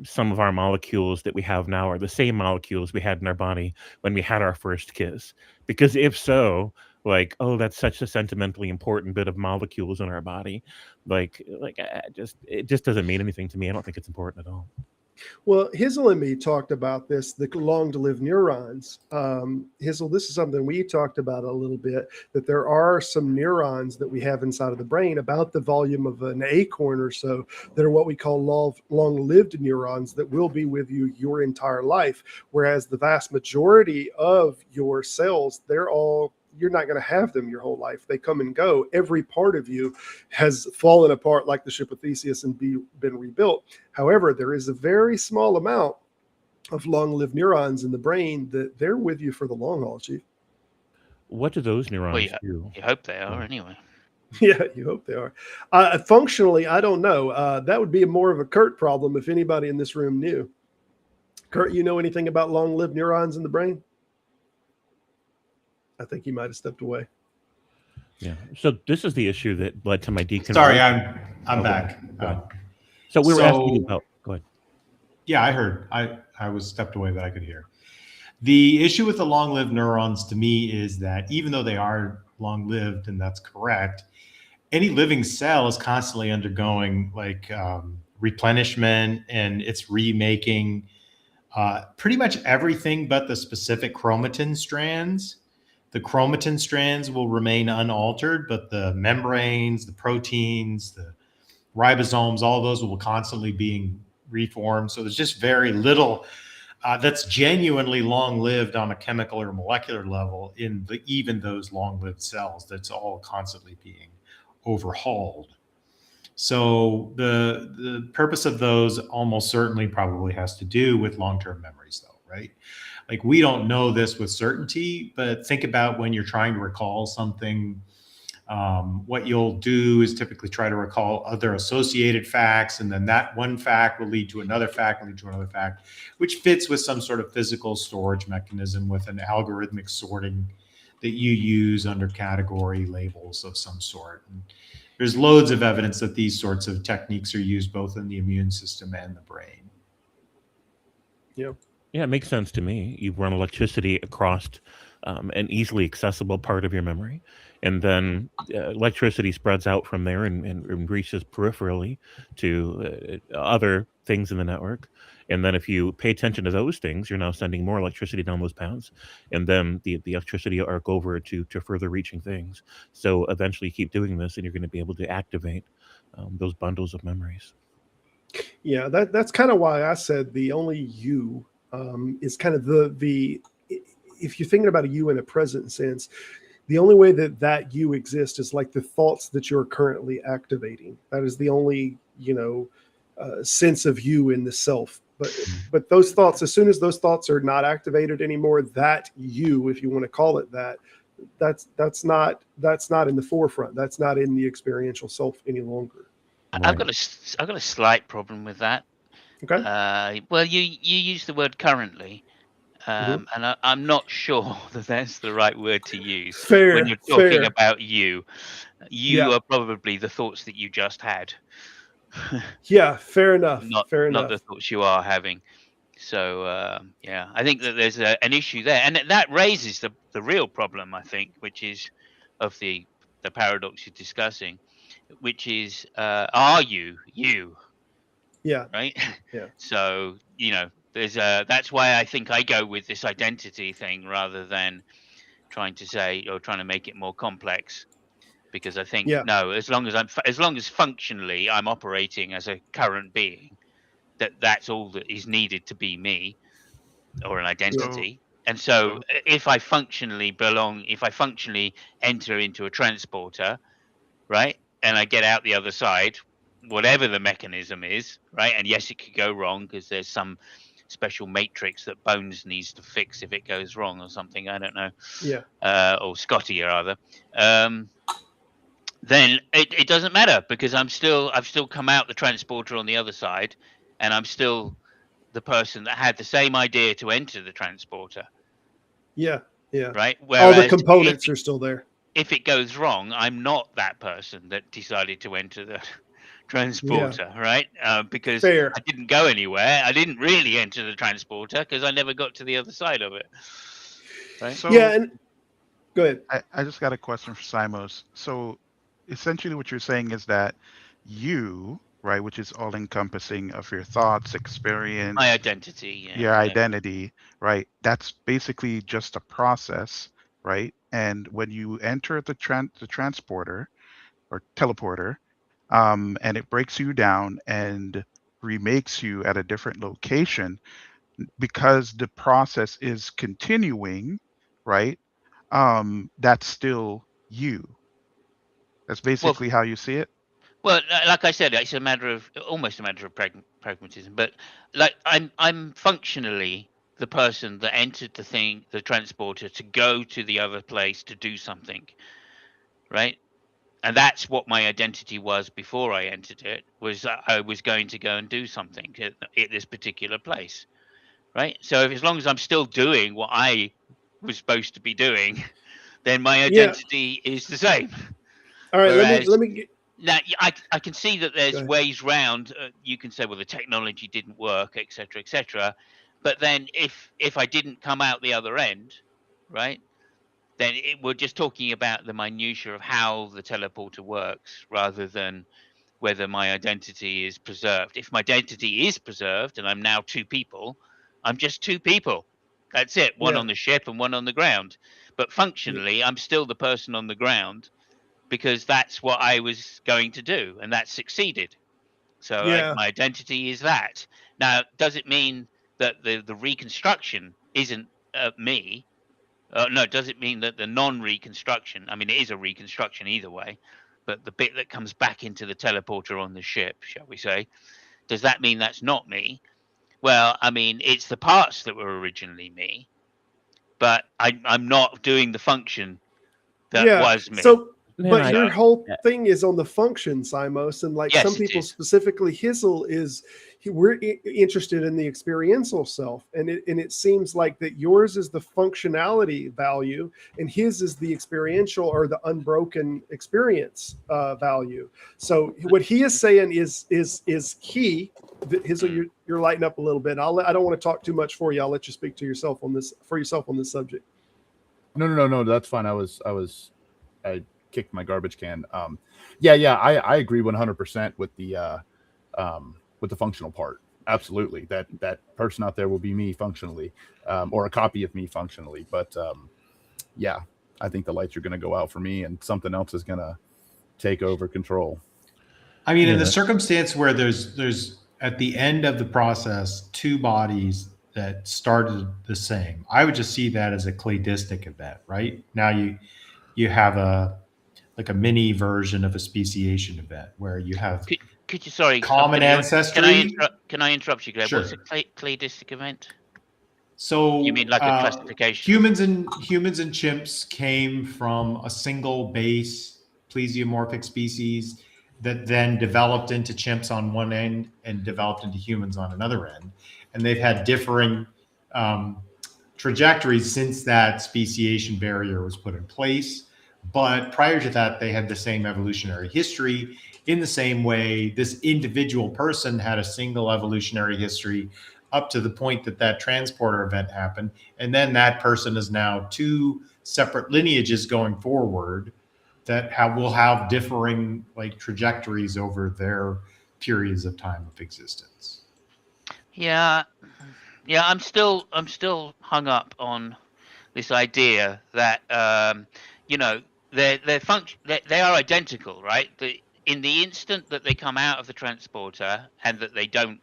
some of our molecules that we have now are the same molecules we had in our body when we had our first kiss? Because if so, like, oh, that's such a sentimentally important bit of molecules in our body. It just doesn't mean anything to me. I don't think it's important at all. Well, Hizzle and me talked about this, the long-lived neurons. Hizzle, this is something we talked about a little bit, that there are some neurons that we have inside of the brain about the volume of an acorn or so that are what we call long-lived neurons that will be with you your entire life, whereas the vast majority of your cells, you're not going to have them your whole life. They come and go. Every part of you has fallen apart like the ship of Theseus and been rebuilt. However, there is a very small amount of long-lived neurons in the brain that they're with you for the long haul, Chief. What do those neurons do? You hope they are, anyway. Yeah, you hope they are. Functionally, I don't know. That would be more of a Kurt problem if anybody in this room knew. Kurt, you know anything about long-lived neurons in the brain? I think he might have stepped away. Yeah. So this is the issue that led to my deconversion. Sorry, I'm back. So we were asking you about. Go ahead. Yeah, I heard. I was stepped away, but I could hear. The issue with the long-lived neurons to me is that even though they are long-lived, and that's correct, any living cell is constantly undergoing replenishment, and it's remaking pretty much everything but the specific chromatin strands. The chromatin strands will remain unaltered, but the membranes, the proteins, the ribosomes, all those will constantly being reformed. So there's just very little that's genuinely long-lived on a chemical or molecular level in even those long-lived cells. That's all constantly being overhauled. So the purpose of those almost certainly probably has to do with long-term memories, though, right? Like, we don't know this with certainty, but think about when you're trying to recall something. What you'll do is typically try to recall other associated facts, and then that one fact will lead to another fact, which fits with some sort of physical storage mechanism with an algorithmic sorting that you use under category labels of some sort. And there's loads of evidence that these sorts of techniques are used both in the immune system and the brain. Yep. Yeah, it makes sense to me. You run electricity across an easily accessible part of your memory, and then electricity spreads out from there and reaches peripherally to other things in the network. And then if you pay attention to those things, you're now sending more electricity down those paths, and then the electricity will arc over to further reaching things. So eventually you keep doing this, and you're going to be able to activate those bundles of memories. Yeah, that's kind of why I said the only you is kind of the if you're thinking about a you in a present sense, the only way that you exist is like the thoughts that you're currently activating. That is the only sense of you in the self. But those thoughts, as soon as those thoughts are not activated anymore, that you, if you want to call it that, that's not in the forefront. That's not in the experiential self any longer. Right. I've got a slight problem with that. Okay. Well, you use the word currently, and I'm not sure that that's the right word to use. Fair. When you're talking about you Yeah. are probably the thoughts that you just had. Yeah, fair enough. Not the thoughts you are having. So I think that there's an issue there, and that raises the real problem, I think, which is of the the paradox you're discussing, which is, are you? Yeah. Right? Yeah. So, that's why I think I go with this identity thing rather than trying to make it more complex. Because I think, Yeah. no, as long as functionally I'm operating as a current being, that's all that is needed to be me, or an identity. And so if I functionally enter into a transporter, right, and I get out the other side, whatever the mechanism is, right, and yes, it could go wrong because there's some special matrix that Bones needs to fix if it goes wrong or something, I don't know. Yeah. Or Scotty or other. Then it doesn't matter, because I've still come out the transporter on the other side, and I'm still the person that had the same idea to enter the transporter. Yeah. Yeah. Right. All the components are still there. If it goes wrong, I'm not that person that decided to enter the transporter, right? Because Fair. I didn't go anywhere. I didn't really enter the transporter because I never got to the other side of it. Right. So Yeah. And go ahead. I just got a question for Simos. So essentially what you're saying is that you, right, which is all encompassing of your thoughts, experience, my identity, your identity, right? That's basically just a process, right? And when you enter the transporter or teleporter, and it breaks you down and remakes you at a different location, because the process is continuing, right? That's still you. That's basically how you see it. Well, like I said, it's almost a matter of pragmatism. But like I'm functionally the person that entered the transporter to go to the other place to do something, right? And that's what my identity was before I entered it. Was I was going to go and do something at this particular place, right? So as long as I'm still doing what I was supposed to be doing, then my identity is the same. All right. Let me get. Now, I can see that there's ways round. You can say, well, the technology didn't work, etc., etc. But then, if I didn't come out the other end, right, then we're just talking about the minutiae of how the teleporter works, rather than whether my identity is preserved. If my identity is preserved, and I'm now two people, I'm just two people. That's it. One on the ship and one on the ground. But functionally, I'm still the person on the ground, because that's what I was going to do, and that succeeded. So my identity is that. Now, does it mean that the reconstruction isn't me? No, does it mean that the non-reconstruction, I mean, it is a reconstruction either way, but the bit that comes back into the teleporter on the ship, shall we say, does that mean that's not me? Well, I mean, it's the parts that were originally me, but I'm not doing the function that was me. But your whole thing is on the function, Simos, and like some people, specifically Hizzle, we're interested in the experiential self, and it seems like that yours is the functionality value, and his is the experiential or the unbroken experience value. So what he is saying is key. Hizzle, you're lighting up a little bit. I don't want to talk too much for you. I'll let you speak to yourself on this subject. No. That's fine. I kicked my garbage can. I agree 100% with the functional part. Absolutely, that person out there will be me functionally, or a copy of me functionally. But I think the lights are going to go out for me, and something else is going to take over control. I mean, in the circumstance where there's at the end of the process two bodies that started the same, I would just see that as a cladistic event. Right now, you have a mini version of a speciation event where you have common ancestry. Can I interrupt you, Greg? Sure. What's a cladistic event? So you mean like a classification? Humans and chimps came from a single base plesiomorphic species that then developed into chimps on one end and developed into humans on another end, and they've had differing trajectories since that speciation barrier was put in place. But prior to that, they had the same evolutionary history. In the same way, this individual person had a single evolutionary history up to the point that transporter event happened. And then that person is now two separate lineages going forward that will have differing like trajectories over their periods of time of existence. Yeah, I'm still hung up on this idea that they are identical, right? In the instant that they come out of the transporter and that they don't,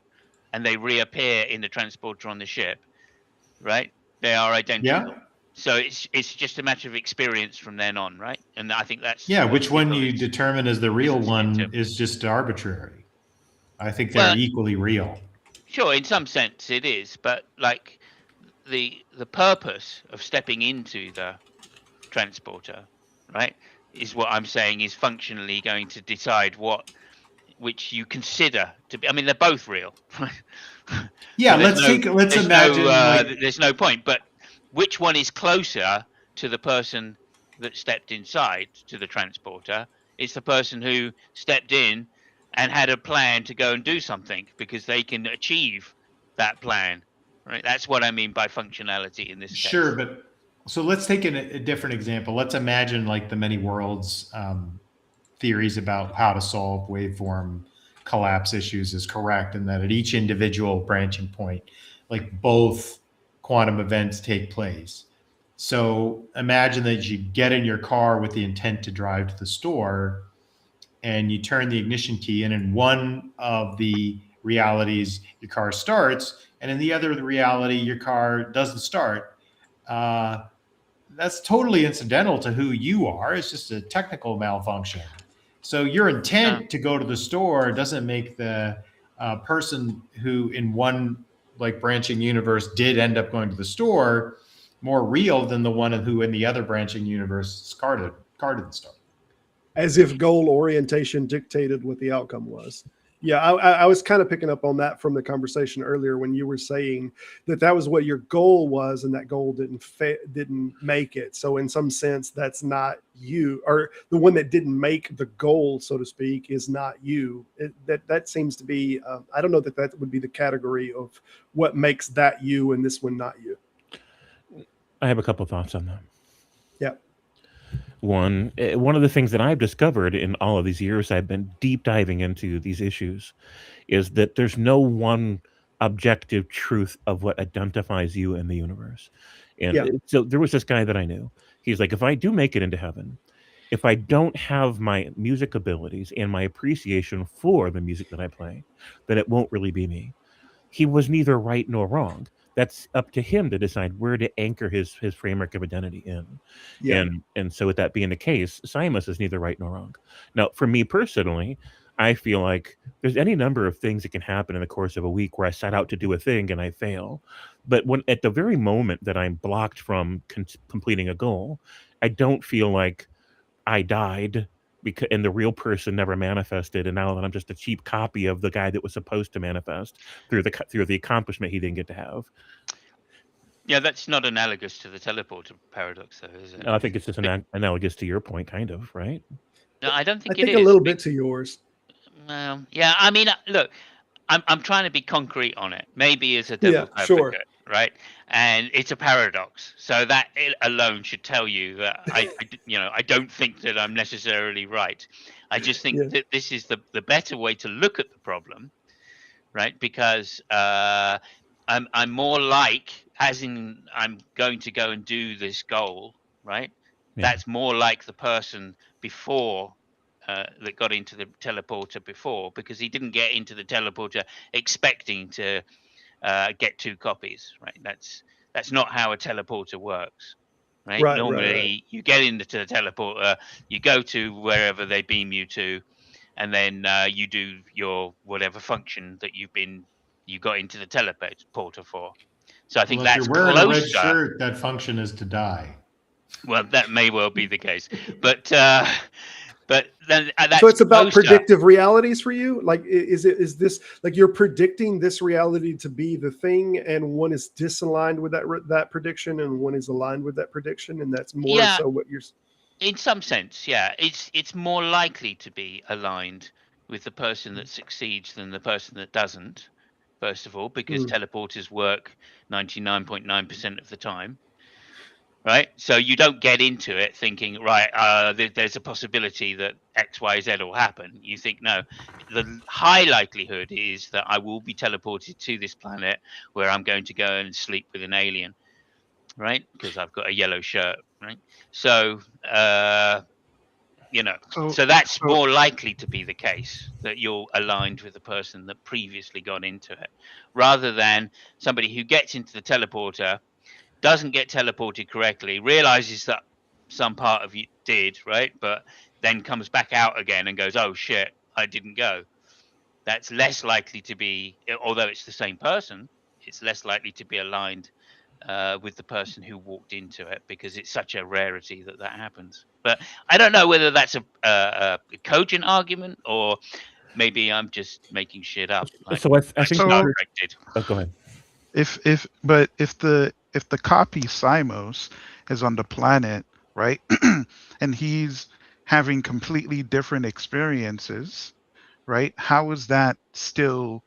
and they reappear in the transporter on the ship, right? They are identical. Yeah. So it's just a matter of experience from then on, right? And I think that's Yeah, what which one people you determine as the real one misinterpret. is just arbitrary. I think they're Well, equally real. sure, in some sense it is, but like the purpose of stepping into the transporter, right, is what I'm saying is functionally going to decide which you consider to be. I mean, they're both real. Yeah, So let's imagine like there's no point. But which one is closer to the person that stepped inside to the transporter? It's the person who stepped in and had a plan to go and do something because they can achieve that plan. Right. That's what I mean by functionality in this sure, case. but so let's take a different example. Let's imagine like the many worlds theories about how to solve waveform collapse issues is correct, and that at each individual branching point, like both quantum events take place. So imagine that you get in your car with the intent to drive to the store, and you turn the ignition key, and in one of the realities, your car starts, and in the other reality, your car doesn't start. That's totally incidental to who you are. It's just a technical malfunction. So your intent to go to the store doesn't make the person who in one like branching universe did end up going to the store more real than the one who in the other branching universe car didn't start. As if goal orientation dictated what the outcome was. Yeah, I was kind of picking up on that from the conversation earlier when you were saying that was what your goal was, and that goal didn't make it. So in some sense, that's not you, or the one that didn't make the goal, so to speak, is not you. That seems to be. I don't know that would be the category of what makes that you and this one not you. I have a couple thoughts on that. Yeah. One of the things that I've discovered in all of these years I've been deep diving into these issues is that there's no one objective truth of what identifies you in the universe. And so there was this guy that I knew. He's like, if I do make it into heaven, if I don't have my music abilities and my appreciation for the music that I play, then it won't really be me. He was neither right nor wrong. That's up to him to decide where to anchor his framework of identity in. Yeah. And so with that being the case, Simus is neither right nor wrong. Now, for me personally, I feel like there's any number of things that can happen in the course of a week where I set out to do a thing and I fail. But when at the very moment that I'm blocked from completing a goal, I don't feel like I died because and the real person never manifested, and now that I'm just a cheap copy of the guy that was supposed to manifest through the accomplishment he didn't get to have. Yeah, that's not analogous to the teleporter paradox, though, is it? I think it's just analogous to your point, kind of, right? No, I don't think I think it is. a little bit to yours. Yeah, I mean, look, I'm trying to be concrete on it. Maybe as a devil's advocate, sure. right? And it's a paradox, so that it alone should tell you that I don't think that I'm necessarily right. I just think that this is the better way to look at the problem, right? Because I'm more like, as in I'm going to go and do this goal, right? Yeah. That's more like the person before that got into the teleporter before, because he didn't get into the teleporter expecting to get 2 copies, right? That's not how a teleporter works, right? Normally, you get into the teleporter, you go to wherever they beam you to, and then you do your whatever function that you got into the teleporter for. So I think if that's you're wearing closer. a red shirt, that function is to die. Well, that may well be the case, but then that's so it's about closer. predictive realities for you. Like, is this like you're predicting this reality to be the thing, and one is disaligned with that prediction, and one is aligned with that prediction, and that's more so what you're. In some sense, yeah, it's more likely to be aligned with the person that succeeds than the person that doesn't. First of all, because teleporters work 99.9% of the time. right? So you don't get into it thinking, right, there's a possibility that X, Y, Z will happen. You think, no, the high likelihood is that I will be teleported to this planet where I'm going to go and sleep with an alien, right? Because I've got a yellow shirt, right? So, so that's So more likely to be the case, that you're aligned with the person that previously got into it, rather than somebody who gets into the teleporter, doesn't get teleported correctly, realizes that some part of you did, right? But then comes back out again and goes, oh shit, I didn't go. That's less likely to be, although it's the same person, it's less likely to be aligned with the person who walked into it, because it's such a rarity that happens. But I don't know whether that's a cogent argument, or maybe I'm just making shit up. Like, So I think Star so Trek did. Oh, go ahead. if the copy Simos is on the planet, right, and he's having completely different experiences, right? How is that still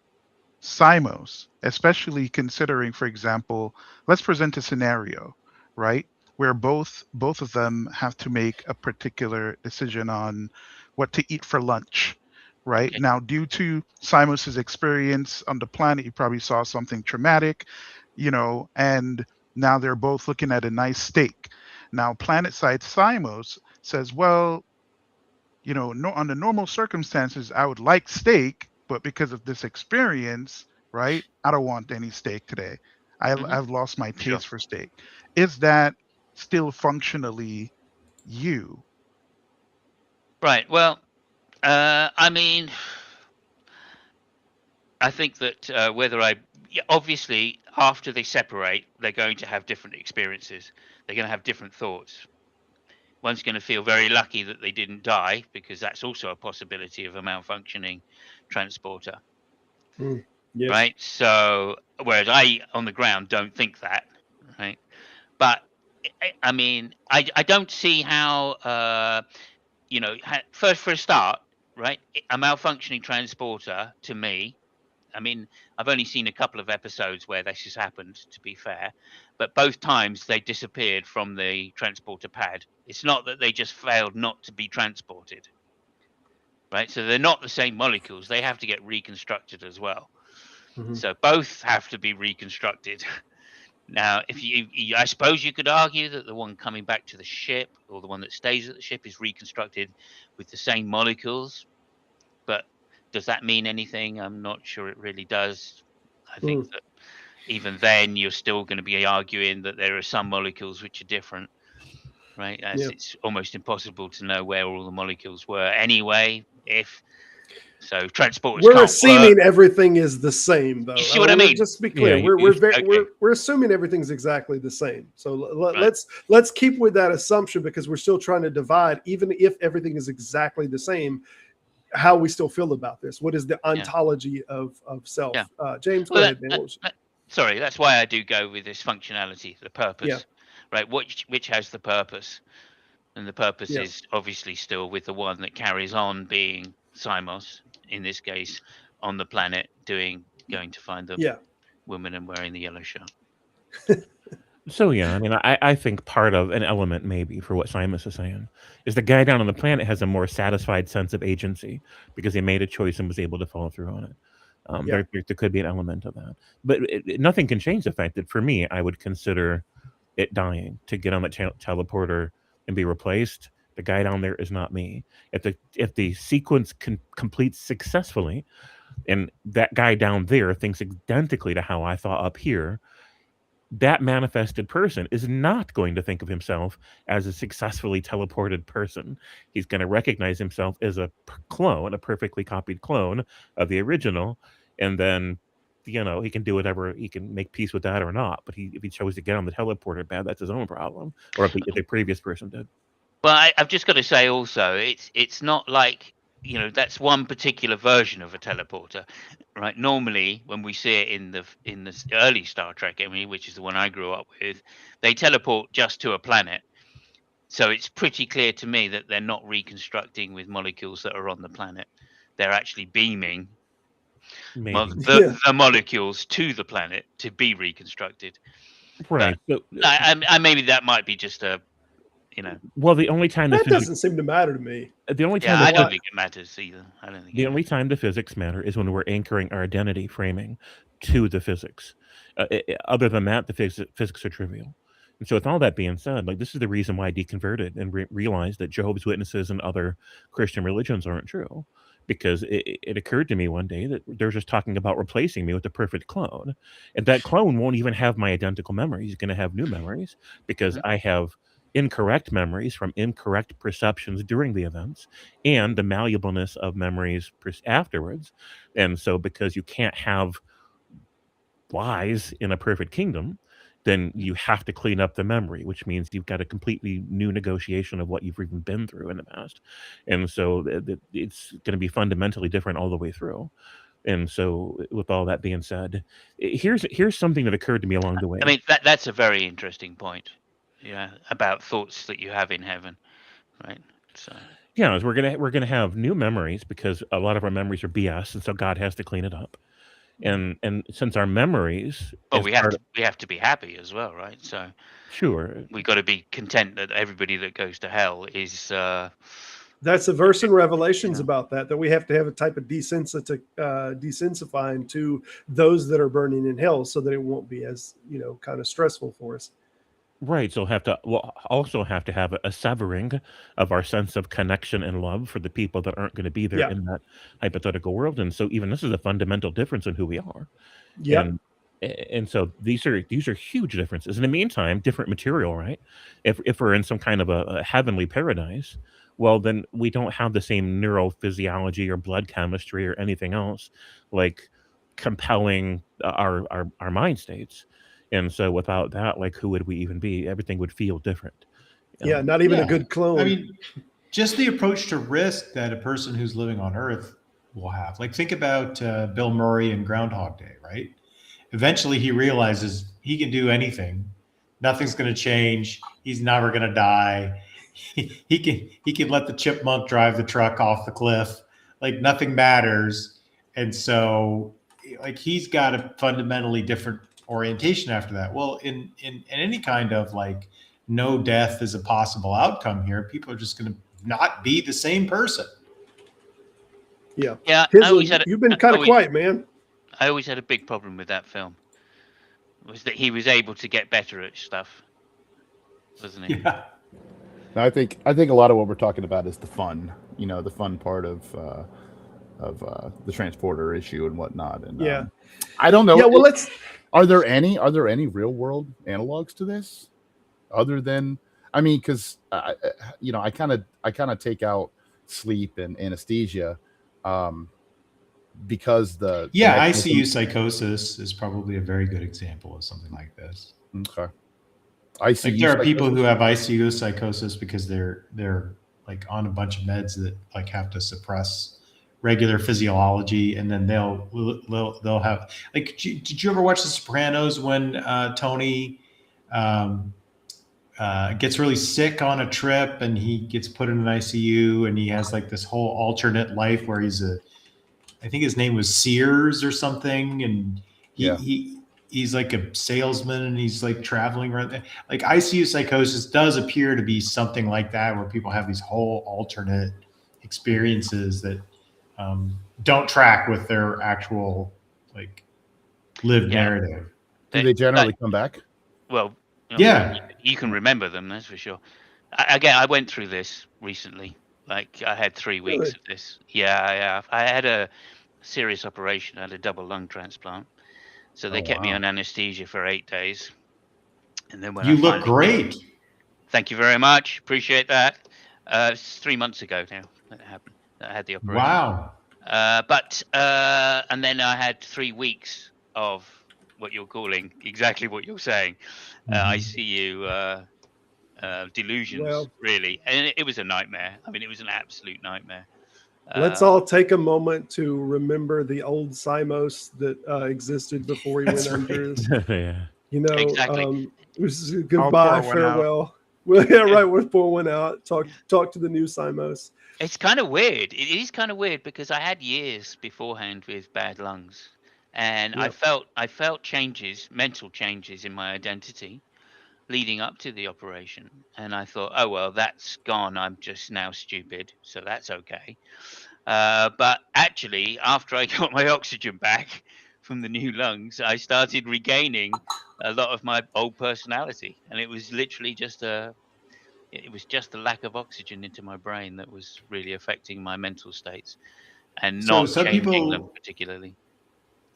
Simos? Especially considering, for example, let's present a scenario, right, where both of them have to make a particular decision on what to eat for lunch. Right Okay. now, due to Simos's experience on the planet, he probably saw something traumatic, and now they're both looking at a nice steak. Now, planet side Simos says, well, no, under normal circumstances, I would like steak, but because of this experience, right, I don't want any steak today. Hmm. I've lost my Sure. taste for steak. Is that still functionally you? Right. Well, I mean, I think that obviously after they separate, they're going to have different experiences. They're going to have different thoughts. One's going to feel very lucky that they didn't die, because that's also a possibility of a malfunctioning transporter, Yes. right? So, whereas I, on the ground, don't think that, right? But I mean, I don't see how, first for a start, right? A malfunctioning transporter, to me, I mean, I've only seen a couple of episodes where this has happened, to be fair, but both times they disappeared from the transporter pad. It's not that they just failed not to be transported, right? So they're not the same molecules. They have to get reconstructed as well. Mhm. So both have to be reconstructed. Now, I suppose you could argue that the one coming back to the ship, or the one that stays at the ship, is reconstructed with the same molecules, but does that mean anything? I'm not sure it really does. I think that even then you're still going to be arguing that there are some molecules which are different, right? As Yeah. it's almost impossible to know where all the molecules were anyway. If so, transporters We're can't work. assuming everything is the same, though. You see what I mean? Just to be clear, Yeah, we're assuming everything's exactly the same. So Right. let's keep with that assumption, because we're still trying to divide, even if everything is exactly the same, how we still feel about this. What is the ontology of self? Yeah. James, go Well, ahead, man. sorry, that's why I do go with this functionality, the purpose, Yeah. right? Which has the purpose, and the purpose Yeah. is obviously still with the one that carries on being Simos, in this case, on the planet, going to find the Yeah. woman and wearing the yellow shirt. So yeah, I mean, I think part of an element maybe for what Simus is saying is the guy down on the planet has a more satisfied sense of agency because he made a choice and was able to follow through on it. Yeah. There could be an element of that, but nothing can change the fact that for me, I would consider it dying to get on the teleporter and be replaced. The guy down there is not me. If the sequence completes successfully, and that guy down there thinks identically to how I thought up here, that manifested person is not going to think of himself as a successfully teleported person. He's going to recognize himself as a clone, a perfectly copied clone of the original, and then he can do whatever, he can make peace with that or not. But if he chose to get on the teleporter pad, that's his own problem. Or if the previous person did. But I've just got to say also, it's not like, that's one particular version of a teleporter, right? Normally, when we see it in the early Star Trek, which is the one I grew up with, they teleport just to a planet. So it's pretty clear to me that they're not reconstructing with molecules that are on the planet. They're actually beaming Maybe. the molecules to the planet to be reconstructed. Right. So, maybe that might be just a, well, the only time That doesn't seem to matter to me. the only Yeah, time I don't think it matters either. I don't think the only time the physics matter is when we're anchoring our identity framing to the physics. Other than that, the physics are trivial. And so, with all that being said, like this is the reason why I deconverted and realized that Jehovah's Witnesses and other Christian religions aren't true. Because it occurred to me one day that they're just talking about replacing me with a perfect clone. And that clone won't even have my identical memories. He's going to have new memories because I have incorrect memories from incorrect perceptions during the events and the malleableness of memories afterwards. And so, because you can't have lies in a perfect kingdom, then you have to clean up the memory, which means you've got a completely new negotiation of what you've even been through in the past. And so it's going to be fundamentally different all the way through. And so, with all that being said, here's something that occurred to me along the way. I mean, that's a very interesting point, about thoughts that you have in heaven, right? So yeah, we're gonna have new memories because a lot of our memories are BS, and so God has to clean it up. And since our memories, we have to be happy as well, right? So sure, we got to be content that everybody that goes to hell is. That's a verse in Revelations about that we have to have a type of desensifying to those that are burning in hell, so that it won't be as kind of stressful for us. Right. So we'll also have to have a severing of our sense of connection and love for the people that aren't going to be there in that hypothetical world. And so even this is a fundamental difference in who we are. Yeah. And so these are huge differences. In the meantime, different material, right? If we're in some kind of a heavenly paradise, well, then we don't have the same neurophysiology or blood chemistry or anything else like compelling our mind states. And so without that, like, who would we even be? Everything would feel different. Yeah, not even a good clone. I mean, just the approach to risk that a person who's living on Earth will have. Like, think about Bill Murray in Groundhog Day, right? Eventually, he realizes he can do anything. Nothing's going to change. He's never going to die. He can let the chipmunk drive the truck off the cliff. Like, nothing matters. And so, like, he's got a fundamentally different orientation after that. Well, in any kind of like no death is a possible outcome here, people are just going to not be the same person. Yeah. You've been kind of quiet, man. I always had a big problem with that film. Was that he was able to get better at stuff, wasn't he? Yeah. I think a lot of what we're talking about is the fun, the fun part of the transporter issue and whatnot. And I don't know. Yeah. Well, Are there any real world analogs to this, other than because I kind of take out sleep and anesthesia, because ICU psychosis is probably a very good example of something like this. Okay, there are people who have ICU psychosis because they're like on a bunch of meds that like have to suppress regular physiology, and then they'll have like. Did you ever watch The Sopranos when Tony gets really sick on a trip and he gets put in an ICU and he has like this whole alternate life where I think his name was Sears or something, and he's like a salesman and he's like traveling around. Like ICU psychosis does appear to be something like that, where people have these whole alternate experiences that don't track with their actual like lived narrative. Do they generally come back? Well, yeah, you can remember them, that's for sure. I went through this recently. Like I had 3 weeks of this. Yeah. I had a serious operation. I had a double lung transplant, so they kept me on anesthesia for 8 days. And then when you look great. Thank you very much. Appreciate that. It's 3 months ago now that it happened. I had the operation. Wow. And then I had 3 weeks of what you're calling exactly what you're saying. ICU delusions, really. And it was a nightmare. I mean, it was an absolute nightmare. Let's all take a moment to remember the old Simos that existed before he went under. Exactly. It was goodbye, farewell. Well, yeah, right. We'll pour one out. Talk to the new Simos. It's kind of weird. It is kind of weird because I had years beforehand with bad lungs, And Yep. I felt changes, mental changes in my identity leading up to the operation. And I thought, oh, well, that's gone. I'm just now stupid. So that's okay. But actually, after I got my oxygen back from the new lungs, I started regaining a lot of my old personality. And it was literally just the lack of oxygen into my brain that was really affecting my mental states and So not some changing them people, particularly.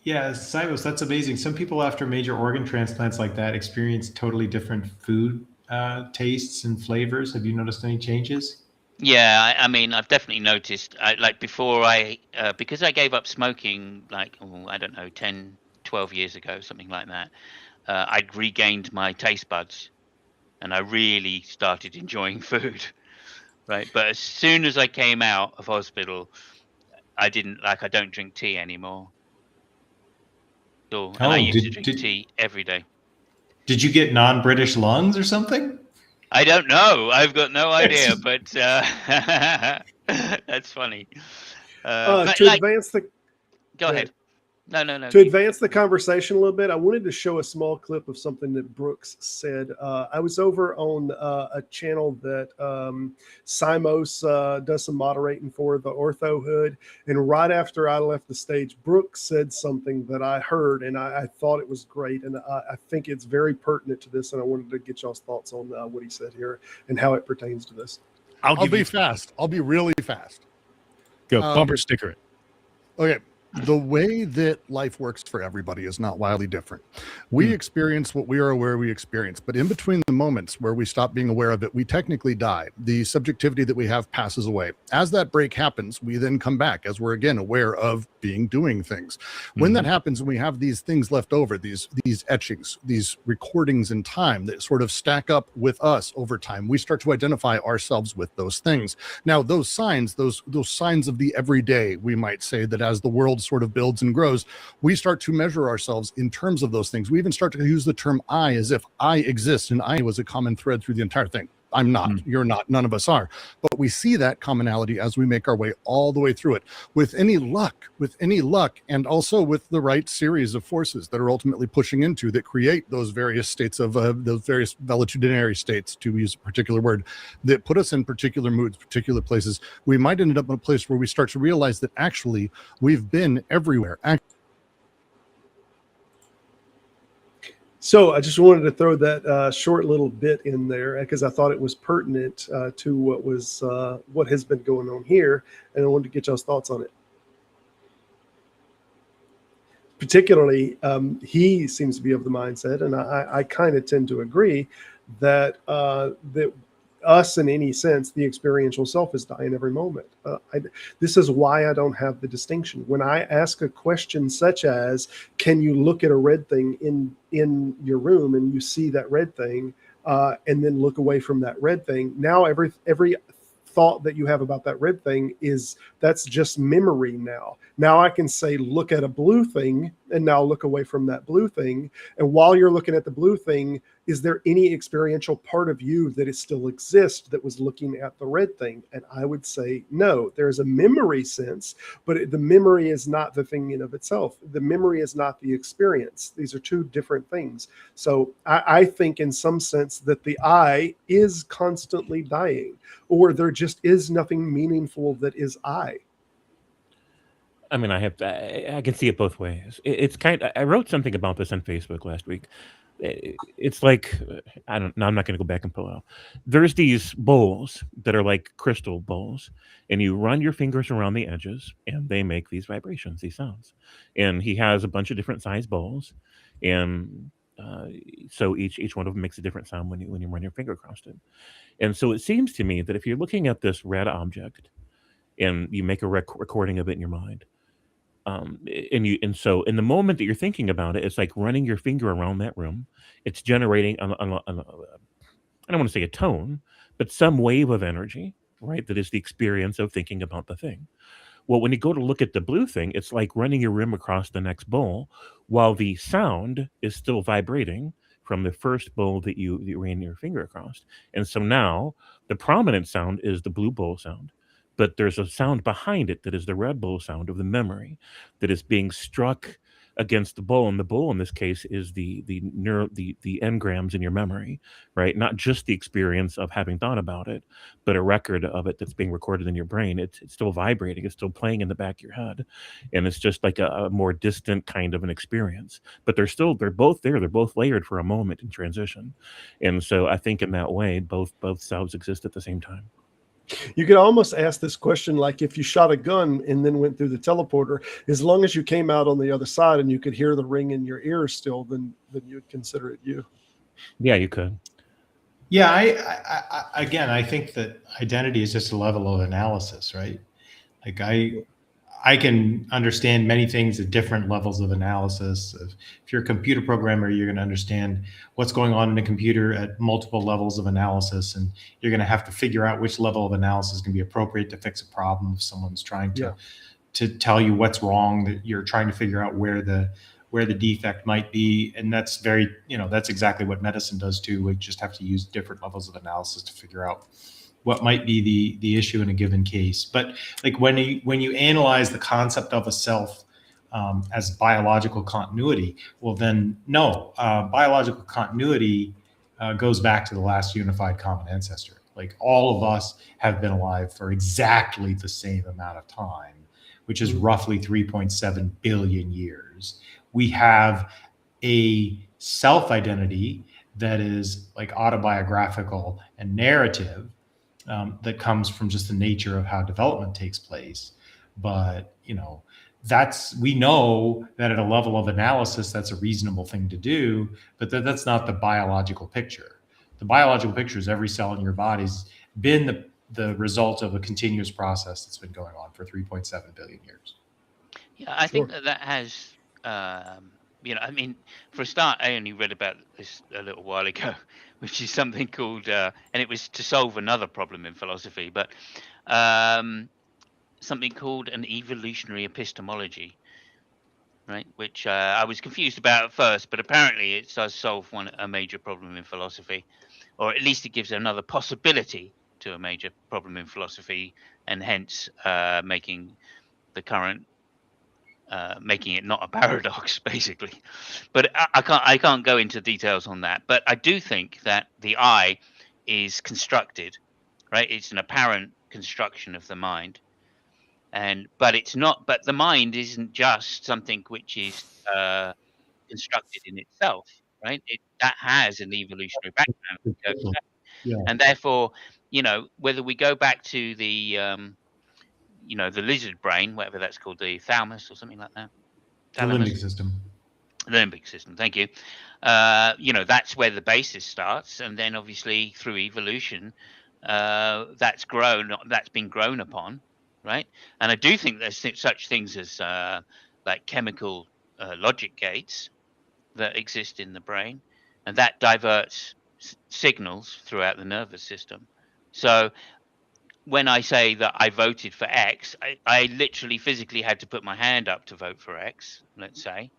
yeah, Cyrus, that's amazing. Some people after major organ transplants like that experience totally different food tastes and flavors. Have you noticed any changes? Yeah, I mean, I've definitely noticed, like before because I gave up smoking, like, oh, I don't know, 10, 12 years ago, something like that, I'd regained my taste buds and I really started enjoying food, right? But as soon as I came out of hospital, I don't drink tea anymore. So, and I Oh, used to drink tea every day. did you get non-British lungs or something? I don't know. I've got no idea, It's- but that's funny. But To like, advance the go go ahead. ahead. No. To advance the conversation a little bit, I wanted to show a small clip of something that Brooks said. I was over on a channel that Simos does some moderating for, the Ortho Hood. And right after I left the stage, Brooks said something that I heard and I thought it was great. And I think it's very pertinent to this. And I wanted to get y'all's thoughts on what he said here and how it pertains to this. I'll be fast. I'll be really fast. Go bumper sticker it. Okay. The way that life works for everybody is not wildly different. We experience what we are aware we experience, but in between the moments where we stop being aware of it, we technically die. The subjectivity that we have passes away. As that break happens, we then come back as we're again aware of doing things. When that happens, and we have these things left over, these etchings, these recordings in time that sort of stack up with us over time, we start to identify ourselves with those things. Now, those signs, those signs of the everyday, we might say that as the world sort of builds and grows, we start to measure ourselves in terms of those things. We even start to use the term I as if I exist and I was a common thread through the entire thing. I'm not, you're not, none of us are. But we see that commonality as we make our way all the way through it. With any luck, and also with the right series of forces that are ultimately pushing into that create those various states of those various valetudinary states, to use a particular word, that put us in particular moods, particular places, we might end up in a place where we start to realize that actually we've been everywhere. So I just wanted to throw that short little bit in there because I thought it was pertinent to what has been going on here, and I wanted to get y'all's thoughts on it. Particularly, he seems to be of the mindset, and I kind of tend to agree that that us, in any sense, the experiential self is dying every moment. This is why I don't have the distinction. When I ask a question such as, can you look at a red thing in your room and you see that red thing and then look away from that red thing, now every thought that you have about that red thing that's just memory now I can say look at a blue thing and now look away from that blue thing, and while you're looking at the blue thing, is there any experiential part of you that it still exists that was looking at the red thing? And I would say no. There's a memory sense, but the memory is not the thing in of itself. The memory is not the experience. These are two different things. So I think in some sense that the I is constantly dying, or there just is nothing meaningful that is I. I mean, I can see it both ways. It's I wrote something about this on Facebook last week. It's like, I don't know, I'm not going to go back and pull out. There's these bowls that are like crystal bowls, and you run your fingers around the edges, and they make these vibrations, these sounds. And he has a bunch of different size bowls, and so each one of them makes a different sound when you run your finger across it. And so it seems to me that if you're looking at this red object, and you make a recording of it in your mind, and so in the moment that you're thinking about it, it's like running your finger around that room. It's generating I don't want to say a tone, but some wave of energy, right? That is the experience of thinking about the thing. Well, when you go to look at the blue thing, it's like running your rim across the next bowl while the sound is still vibrating from the first bowl that you ran your finger across. And so now the prominent sound is the blue bowl sound, but there's a sound behind it that is the red bowl sound of the memory that is being struck against the bull, and the bull in this case is the engrams in your memory, right? Not just the experience of having thought about it, but a record of it that's being recorded in your brain. It's still vibrating, it's still playing in the back of your head, and it's just like a more distant kind of an experience. But they're both there. They're both layered for a moment in transition, and so I think in that way, both selves exist at the same time. You could almost ask this question like if you shot a gun and then went through the teleporter, as long as you came out on the other side and you could hear the ring in your ears still, then you would consider it you. Yeah, you could. Yeah, I think that identity is just a level of analysis, right? Like I can understand many things at different levels of analysis. If you're a computer programmer, you're going to understand what's going on in a computer at multiple levels of analysis, and you're going to have to figure out which level of analysis can be appropriate to fix a problem if someone's trying to tell you what's wrong, that you're trying to figure out where the defect might be. And that's that's exactly what medicine does too. We just have to use different levels of analysis to figure out what might be the issue in a given case. But like when you analyze the concept of a self as biological continuity, well then no, biological continuity goes back to the last unified common ancestor. Like all of us have been alive for exactly the same amount of time, which is roughly 3.7 billion years. We have a self-identity that is like autobiographical and narrative, that comes from just the nature of how development takes place. But we know that at a level of analysis, that's a reasonable thing to do, but that's not the biological picture. The biological picture is every cell in your body's been the result of a continuous process that's been going on for 3.7 billion years. Yeah, I think that has, I mean, for a start, I only read about this a little while ago, which is something called, and it was to solve another problem in philosophy, but something called an evolutionary epistemology, right? Which I was confused about at first, but apparently it does solve a major problem in philosophy, or at least it gives another possibility to a major problem in philosophy, and hence making the current making it not a paradox, basically. But I can't go into details on that. But I do think that the I is constructed, right? It's an apparent construction of the mind, but it's not. But the mind isn't just something which is constructed in itself, right? That has an evolutionary background, and therefore, whether we go back to the the lizard brain, whatever that's called, the thalamus or something like that. The limbic system. The limbic system, thank you. That's where the basis starts, and then obviously through evolution, that's been grown upon, right? And I do think there's such things as like chemical logic gates that exist in the brain, and that diverts signals throughout the nervous system. So when I say that I voted for X, I literally physically had to put my hand up to vote for X, let's say.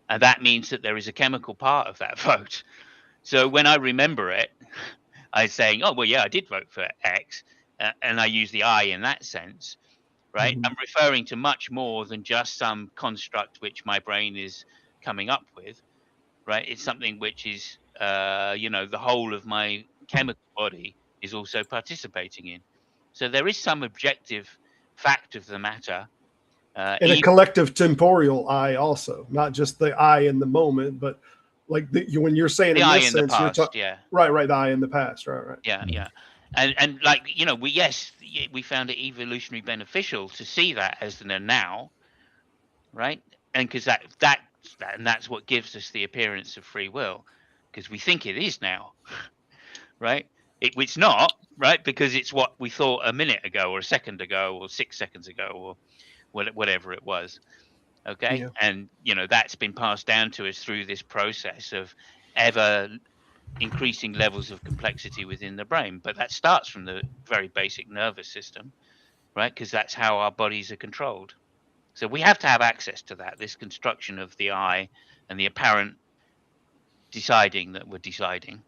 And that means that there is a chemical part of that vote. So when I remember it, I'm saying, oh, well, yeah, I did vote for X. And I use the I in that sense, right? I'm referring to much more than just some construct which my brain is coming up with, right? It's something which is, the whole of my chemical body is also participating in. So there is some objective fact of the matter. And a collective temporal I also, not just the I in the moment, but like when you're saying the in I this in sense, the you're past, yeah. Right, the I in the past, right. Yeah. And like, we found it evolutionary beneficial to see that as the now, right? And because that's what gives us the appearance of free will, because we think it is now, right? It's not, right? Because it's what we thought a minute ago or a second ago or 6 seconds ago or whatever it was. Okay. Yeah. And, that's been passed down to us through this process of ever increasing levels of complexity within the brain. But that starts from the very basic nervous system, right? Because that's how our bodies are controlled. So we have to have access to that, this construction of the I and the apparent deciding that we're deciding,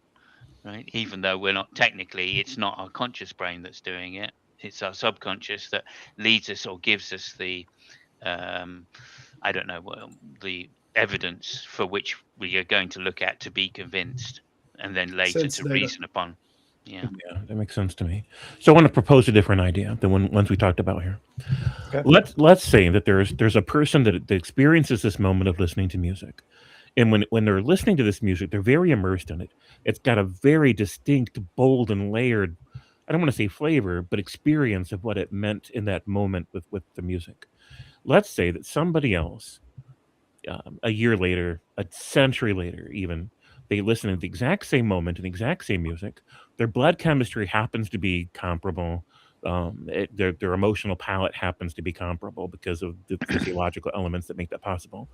right? Even though we're not technically, it's not our conscious brain that's doing it. It's our subconscious that leads us or gives us the I don't know, the evidence for which we are going to look at to be convinced, and then later Sense to data. reason upon. Yeah. Yeah, that makes sense to me. So I want to propose a different idea than ones we talked about here. Okay. Let's say that there's a person that experiences this moment of listening to music, and when they're listening to this music, they're very immersed in it. It's got a very distinct, bold, and layered, I don't want to say flavor, but experience of what it meant in that moment with the music. Let's say that somebody else, a year later, a century later, even, they listen at the exact same moment and the exact same music. Their blood chemistry happens to be comparable. Their emotional palette happens to be comparable because of the physiological elements that make that possible.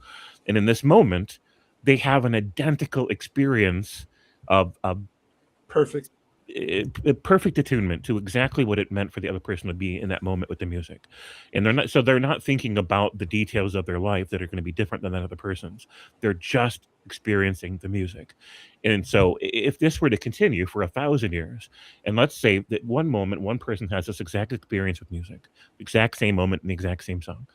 And in this moment, they have an identical experience of Perfect. perfect attunement to exactly what it meant for the other person to be in that moment with the music. And they're not thinking about the details of their life that are going to be different than that other person's. They're just experiencing the music. And so if this were to continue for 1,000 years, and let's say that one moment one person has this exact experience with music, exact same moment in the exact same song,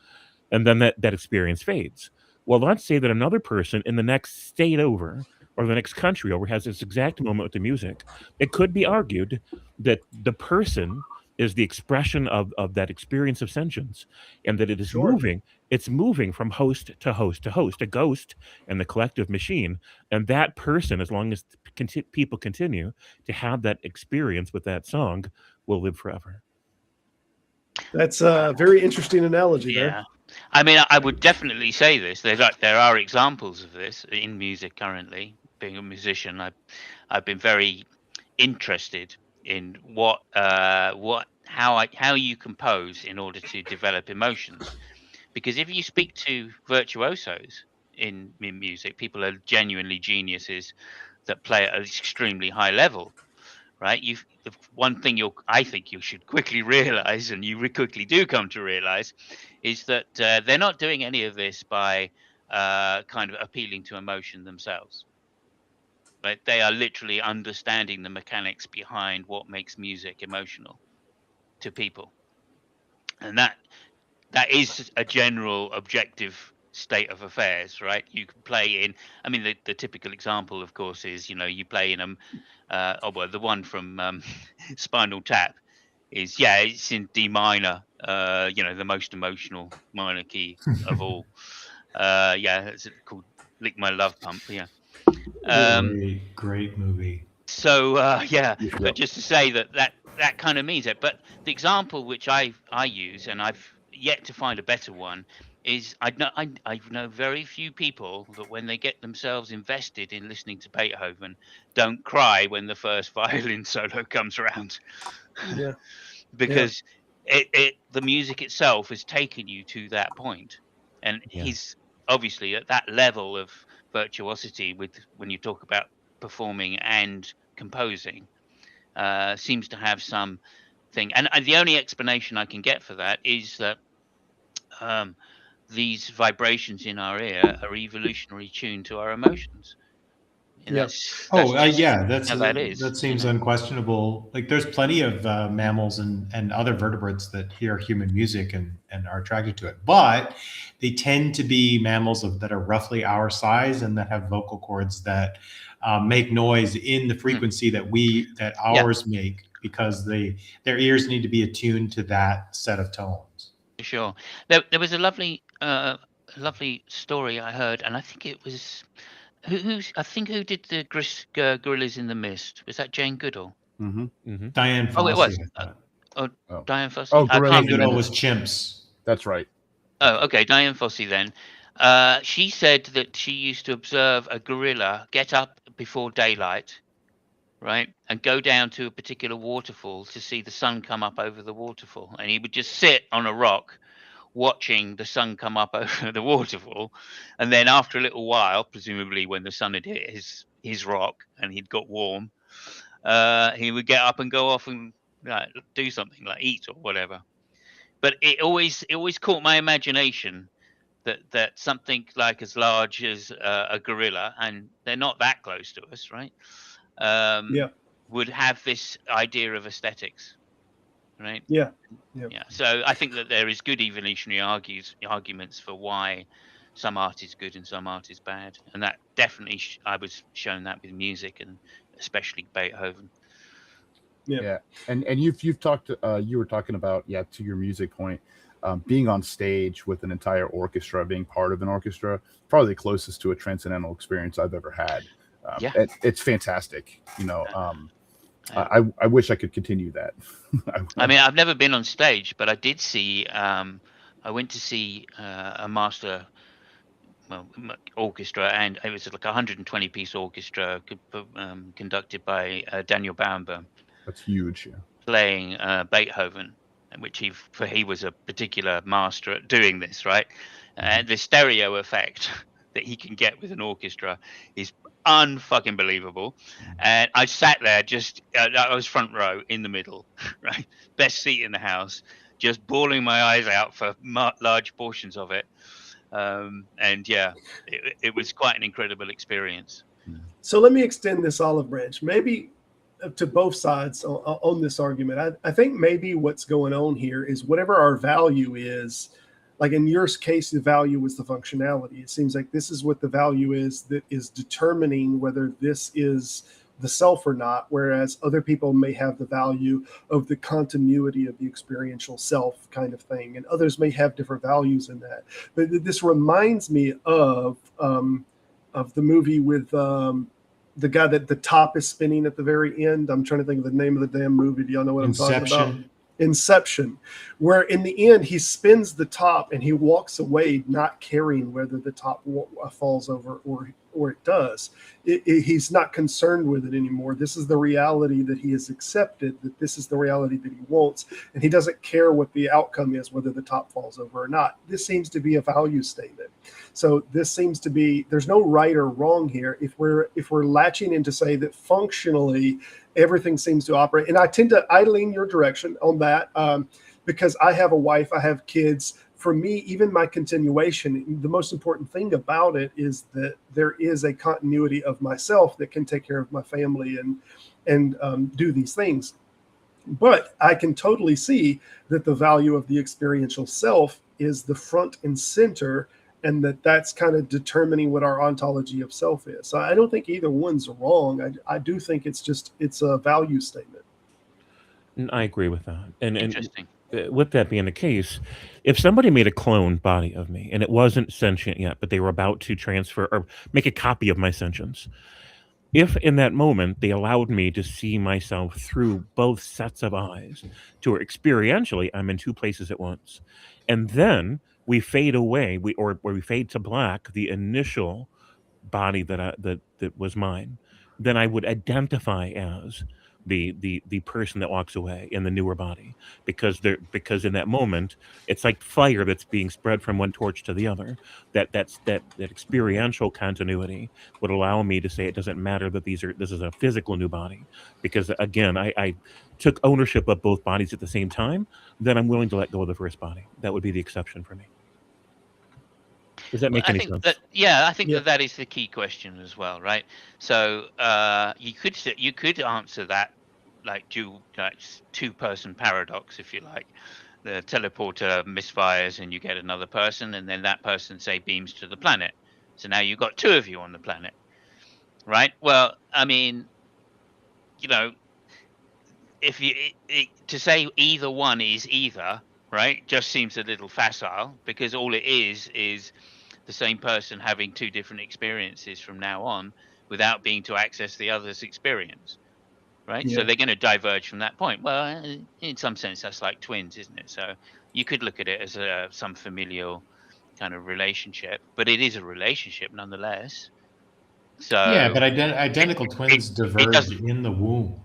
and then that experience fades. Well, let's say that another person in the next state over or the next country over has this exact moment with the music. It could be argued that the person is the expression of that experience of sentience, and that it is Sure. moving. It's moving from host to host to host, a ghost and the collective machine. And that person, as long as people continue to have that experience with that song, will live forever. That's a very interesting analogy there. Yeah. I mean, I would definitely say this. There are examples of this in music currently. Being a musician, I've been very interested in how you compose in order to develop emotions. Because if you speak to virtuosos in music, people are genuinely geniuses that play at an extremely high level, right? The one thing I think you should quickly realize, and you quickly do come to realize, is that they're not doing any of this by kind of appealing to emotion themselves. Right? They are literally understanding the mechanics behind what makes music emotional to people, and that is a general objective state of affairs, right? You can play in, I mean, the typical example, of course, is, you play in the one from Spinal Tap is, it's in D minor, the most emotional minor key of all. It's called Lick My Love Pump. Yeah. Great movie. So Yep. but just to say that kind of means it. But the example which I use, and I've yet to find a better one, is I know very few people that when they get themselves invested in listening to Beethoven, don't cry when the first violin solo comes around. Yeah. Because the music itself has taken you to that point, and he's obviously at that level of virtuosity when you talk about performing and composing, seems to have some thing. And the only explanation I can get for that is that these vibrations in our ear are evolutionary tuned to our emotions. And Yeah. that's That's how that is. that seems unquestionable. Like there's plenty of mammals and other vertebrates that hear human music and are attracted to it, but they tend to be mammals that are roughly our size and that have vocal cords that make noise in the frequency that ours make, because their ears need to be attuned to that set of tones. Sure. There was a lovely story I heard, and I think it was who did the Gorillas in the Mist? Was that Jane Goodall? Diane Fossey. Oh, it was. Diane Fossey. Oh, I Gorillas can't in the Goodall remember. was chimps. That's right. Oh, okay. Diane Fossey then. She said that she used to observe a gorilla get up before daylight, right, and go down to a particular waterfall to see the sun come up over the waterfall, and he would just sit on a rock watching the sun come up over the waterfall, and then after a little while, presumably when the sun had hit his rock and he'd got warm, he would get up and go off and do something like eat or whatever. But it always caught my imagination that something like as large as a gorilla, and they're not that close to us, right? Would have this idea of aesthetics, right? Yeah. So I think that there is good evolutionary arguments for why some art is good and some art is bad, and that definitely I was shown that with music, and especially Beethoven. Yeah, and you've talked you were talking about, to your music point, being on stage with an entire orchestra, being part of an orchestra, probably the closest to a transcendental experience I've ever had. It's fantastic. I wish I could continue that. I mean, I've never been on stage, but I did see. I went to see a master orchestra, and it was like a 120-piece orchestra conducted by Daniel Barenboim. That's huge. Yeah. Playing Beethoven, which he was a particular master at doing this, right? And the stereo effect that he can get with an orchestra is unfucking believable. And I sat there I was front row in the middle, right? Best seat in the house, just bawling my eyes out for large portions of it. And yeah, it was quite an incredible experience. So let me extend this olive branch, maybe to both sides on this argument. I think maybe what's going on here is whatever our value is, like in your case, the value was the functionality. It seems like this is what the value is that is determining whether this is the self or not, whereas other people may have the value of the continuity of the experiential self kind of thing, and others may have different values in that. But this reminds me of the movie with the guy that the top is spinning at the very end. I'm trying to think of the name of the damn movie. Do y'all know what I'm talking about? Inception, where in the end he spins the top and he walks away not caring whether the top falls over or it does. He's not concerned with it anymore. This is the reality that he has accepted, that this is the reality that he wants, and he doesn't care what the outcome is, whether the top falls over or not. This seems to be a value statement. So this seems to be, there's no right or wrong here. If we're latching in to say that functionally everything seems to operate, and I lean your direction on that because I have a wife, I have kids. For me, even my continuation, the most important thing about it is that there is a continuity of myself that can take care of my family and do these things. But I can totally see that the value of the experiential self is the front and center, and that's kind of determining what our ontology of self is. So I don't think either one's wrong. I do think it's a value statement. I agree with that. And Interesting. With that being the case, if somebody made a cloned body of me and it wasn't sentient yet, but they were about to transfer or make a copy of my sentience, if in that moment they allowed me to see myself through both sets of eyes, to where experientially I'm in two places at once, and then we fade away, we fade to black the initial body that was mine, then I would identify as the person that walks away in the newer body, because in that moment it's like fire that's being spread from one torch to the other. That experiential continuity would allow me to say it doesn't matter that this is a physical new body, because again I took ownership of both bodies at the same time. Then I'm willing to let go of the first body. That would be the exception for me. Does that make any sense? I think that is the key question as well, right? So you could answer that like two-person paradox, if you like. The teleporter misfires and you get another person, and then that person, say, beams to the planet. So now you've got two of you on the planet, right? Well, I mean, if to say either one is either, right, just seems a little facile, because all it is the same person having two different experiences from now on without being to access the other's experience, right? So they're going to diverge from that point. Well, in some sense, that's like twins, isn't it? So you could look at it as some familial kind of relationship, but it is a relationship nonetheless. So yeah, but identical twins diverge in the womb.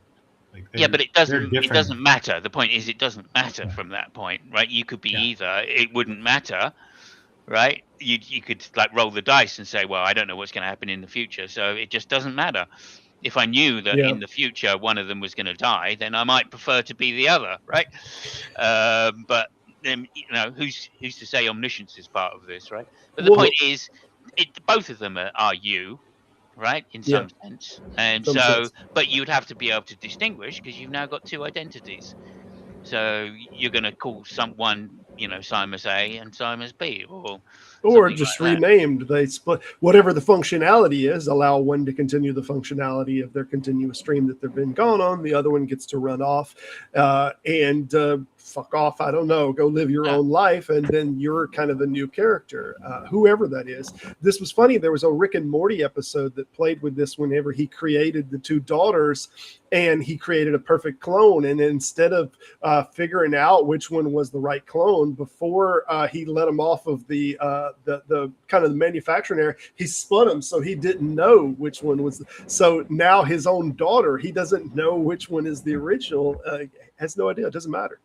But it doesn't matter. The point is, it doesn't matter from that point, right? You could be either. It wouldn't matter, right? You could like roll the dice and say, well, I don't know what's going to happen in the future, so it just doesn't matter. If I knew that in the future one of them was going to die, then I might prefer to be the other, right? But then, who's to say omniscience is part of this, right? But the point is, both of them are you, right, in some sense. And but you'd have to be able to distinguish, because you've now got two identities. So you're going to call someone Simus A and Simus B, or or something just like that. renamed. They split whatever the functionality is, allow one to continue the functionality of their continuous stream that they've been gone on. The other one gets to run off and fuck off. I don't know, go live your own life. And then you're kind of the new character, whoever that is. This was funny. There was a Rick and Morty episode that played with this whenever he created the two daughters and he created a perfect clone. And instead of figuring out which one was the right clone before he let them off of the kind of the manufacturing area, he spun them so he didn't know which one was. So now his own daughter, he doesn't know which one is the original. Has no idea. It doesn't matter.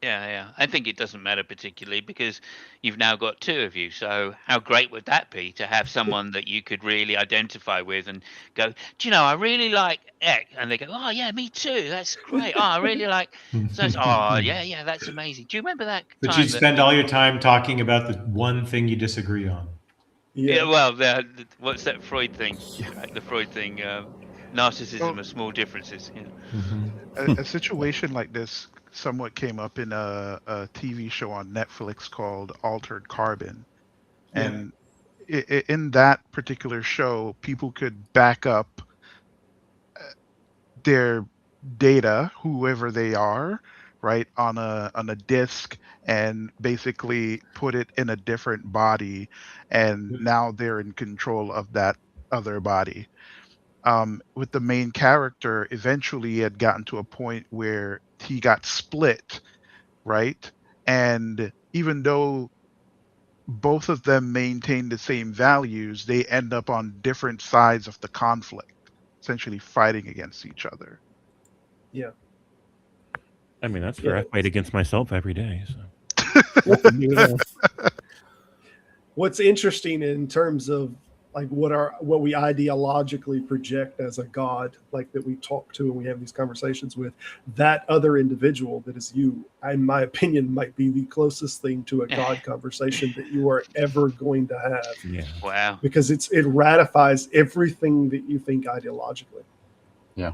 Yeah. I think it doesn't matter particularly because you've now got two of you. So how great would that be to have someone that you could really identify with and go, do you know, I really like X, and they go, oh yeah, me too. That's great. Oh, I really like. So oh yeah, that's amazing. Do you remember that? But time you spend all your time talking about the one thing you disagree on. Yeah. Well, what's that Freud thing? Right? The Freud thing. Narcissism of small differences. Yeah. A situation like this somewhat came up in a TV show on Netflix called Altered Carbon. And in that particular show, people could back up their data, whoever they are, right, on a disk and basically put it in a different body. And now they're in control of that other body. With the main character, eventually he had gotten to a point where he got split, right? And even though both of them maintain the same values, they end up on different sides of the conflict, essentially fighting against each other. Yeah. I mean, that's fair. I fight against myself every day. So. What's interesting in terms of like what we ideologically project as a god, like that we talk to and we have these conversations with, that other individual that is you, in my opinion, might be the closest thing to a god conversation that you are ever going to have. Yeah. Wow. Because it ratifies everything that you think ideologically. Yeah.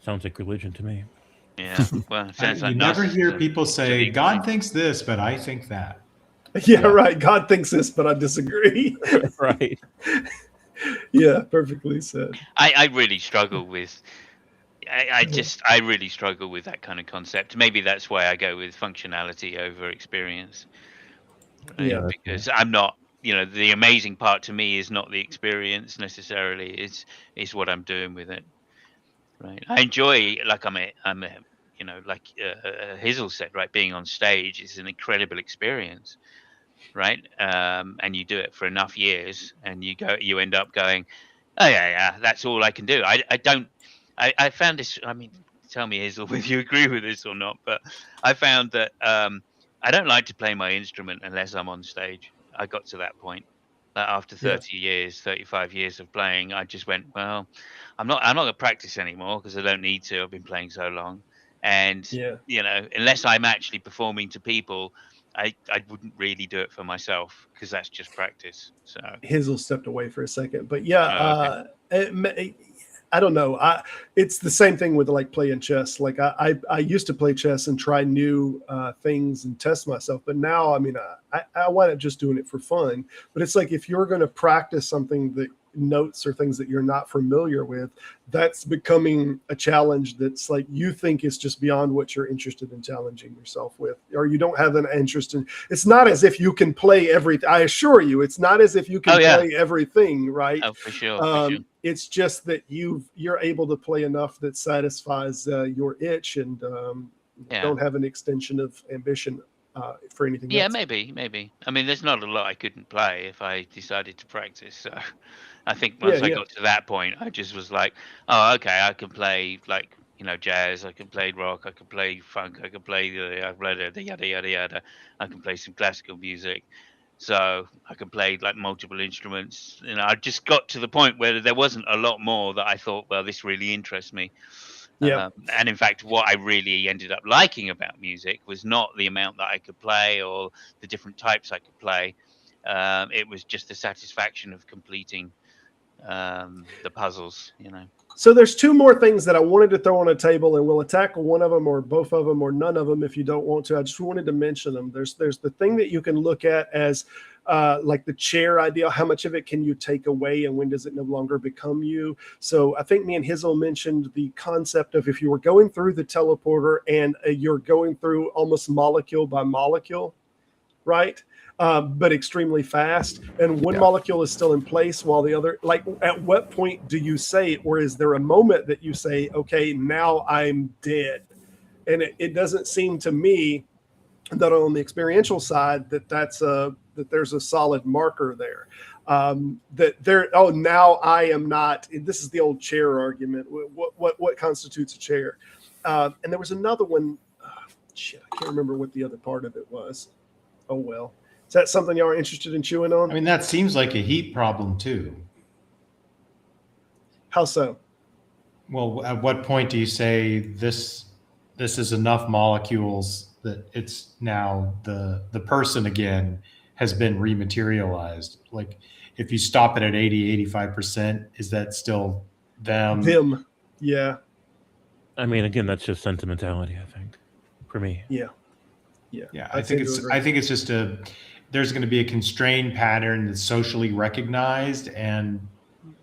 Sounds like religion to me. Yeah. Well, it sounds like you never hear people say, God thinks this, but I think that. Yeah, right. God thinks this, but I disagree. Right. Yeah, perfectly said. I really struggle with. I really struggle with that kind of concept. Maybe that's why I go with functionality over experience. Right? Yeah. Because I'm not. The amazing part to me is not the experience necessarily. It's what I'm doing with it. Right. I enjoy, like like Hizzle said, right, being on stage is an incredible experience, right? And you do it for enough years, and you end up going, oh yeah, that's all I can do. I found this. I mean, tell me, Hizzle, whether you agree with this or not, but I found that I don't like to play my instrument unless I'm on stage. I got to that point. After 35 years of playing, I just went, well, I'm not going to practice anymore because I don't need to. I've been playing so long. And, unless I'm actually performing to people, I wouldn't really do it for myself because that's just practice. So Hizzle stepped away for a second, but I don't know. It's the same thing with like playing chess. Like I used to play chess and try new things and test myself, but now, I mean, I wind up just doing it for fun. But it's like if you're going to practice something that notes or things that you're not familiar with, that's becoming a challenge that's like you think is just beyond what you're interested in challenging yourself with, or you don't have an interest in. It's not as if you can play everything. I assure you, it's not as if you can play everything, right? Oh, for sure. It's just that you're able to play enough that satisfies your itch and don't have an extension of ambition for anything else. Yeah, maybe. I mean, there's not a lot I couldn't play if I decided to practice. So I think once I got to that point, I just was like, oh, okay, I can play like, jazz, I can play rock, I can play funk, I can play yada, yada, yada. I can play some classical music. So I can play like multiple instruments. I just got to the point where there wasn't a lot more that I thought, well, this really interests me. Yeah. And in fact, what I really ended up liking about music was not the amount that I could play or the different types I could play. It was just the satisfaction of completing the puzzles, So there's two more things that I wanted to throw on a table, and we'll tackle one of them or both of them or none of them if you don't want to. I just wanted to mention them. There's the thing that you can look at as like the chair idea. How much of it can you take away, and when does it no longer become you? So I think me and Hizzle mentioned the concept of if you were going through the teleporter and you're going through almost molecule by molecule, right? But extremely fast. And one molecule is still in place while the other, like, at what point do you say, or is there a moment that you say, okay, now I'm dead? And it doesn't seem to me that on the experiential side that that there's a solid marker there. That there, oh, now I am not. This is the old chair argument. What constitutes a chair? And there was another one. Shit, I can't remember what the other part of it was. Oh well. Is that something y'all are interested in chewing on? I mean, that seems like a heat problem too. How so? Well, at what point do you say this is enough molecules that it's now the person again has been rematerialized? Like, if you stop it at 80-85%, is that still them? Them, yeah. I mean, again, that's just sentimentality, I think, for me. Yeah. I think it's just there's going to be a constrained pattern that's socially recognized, and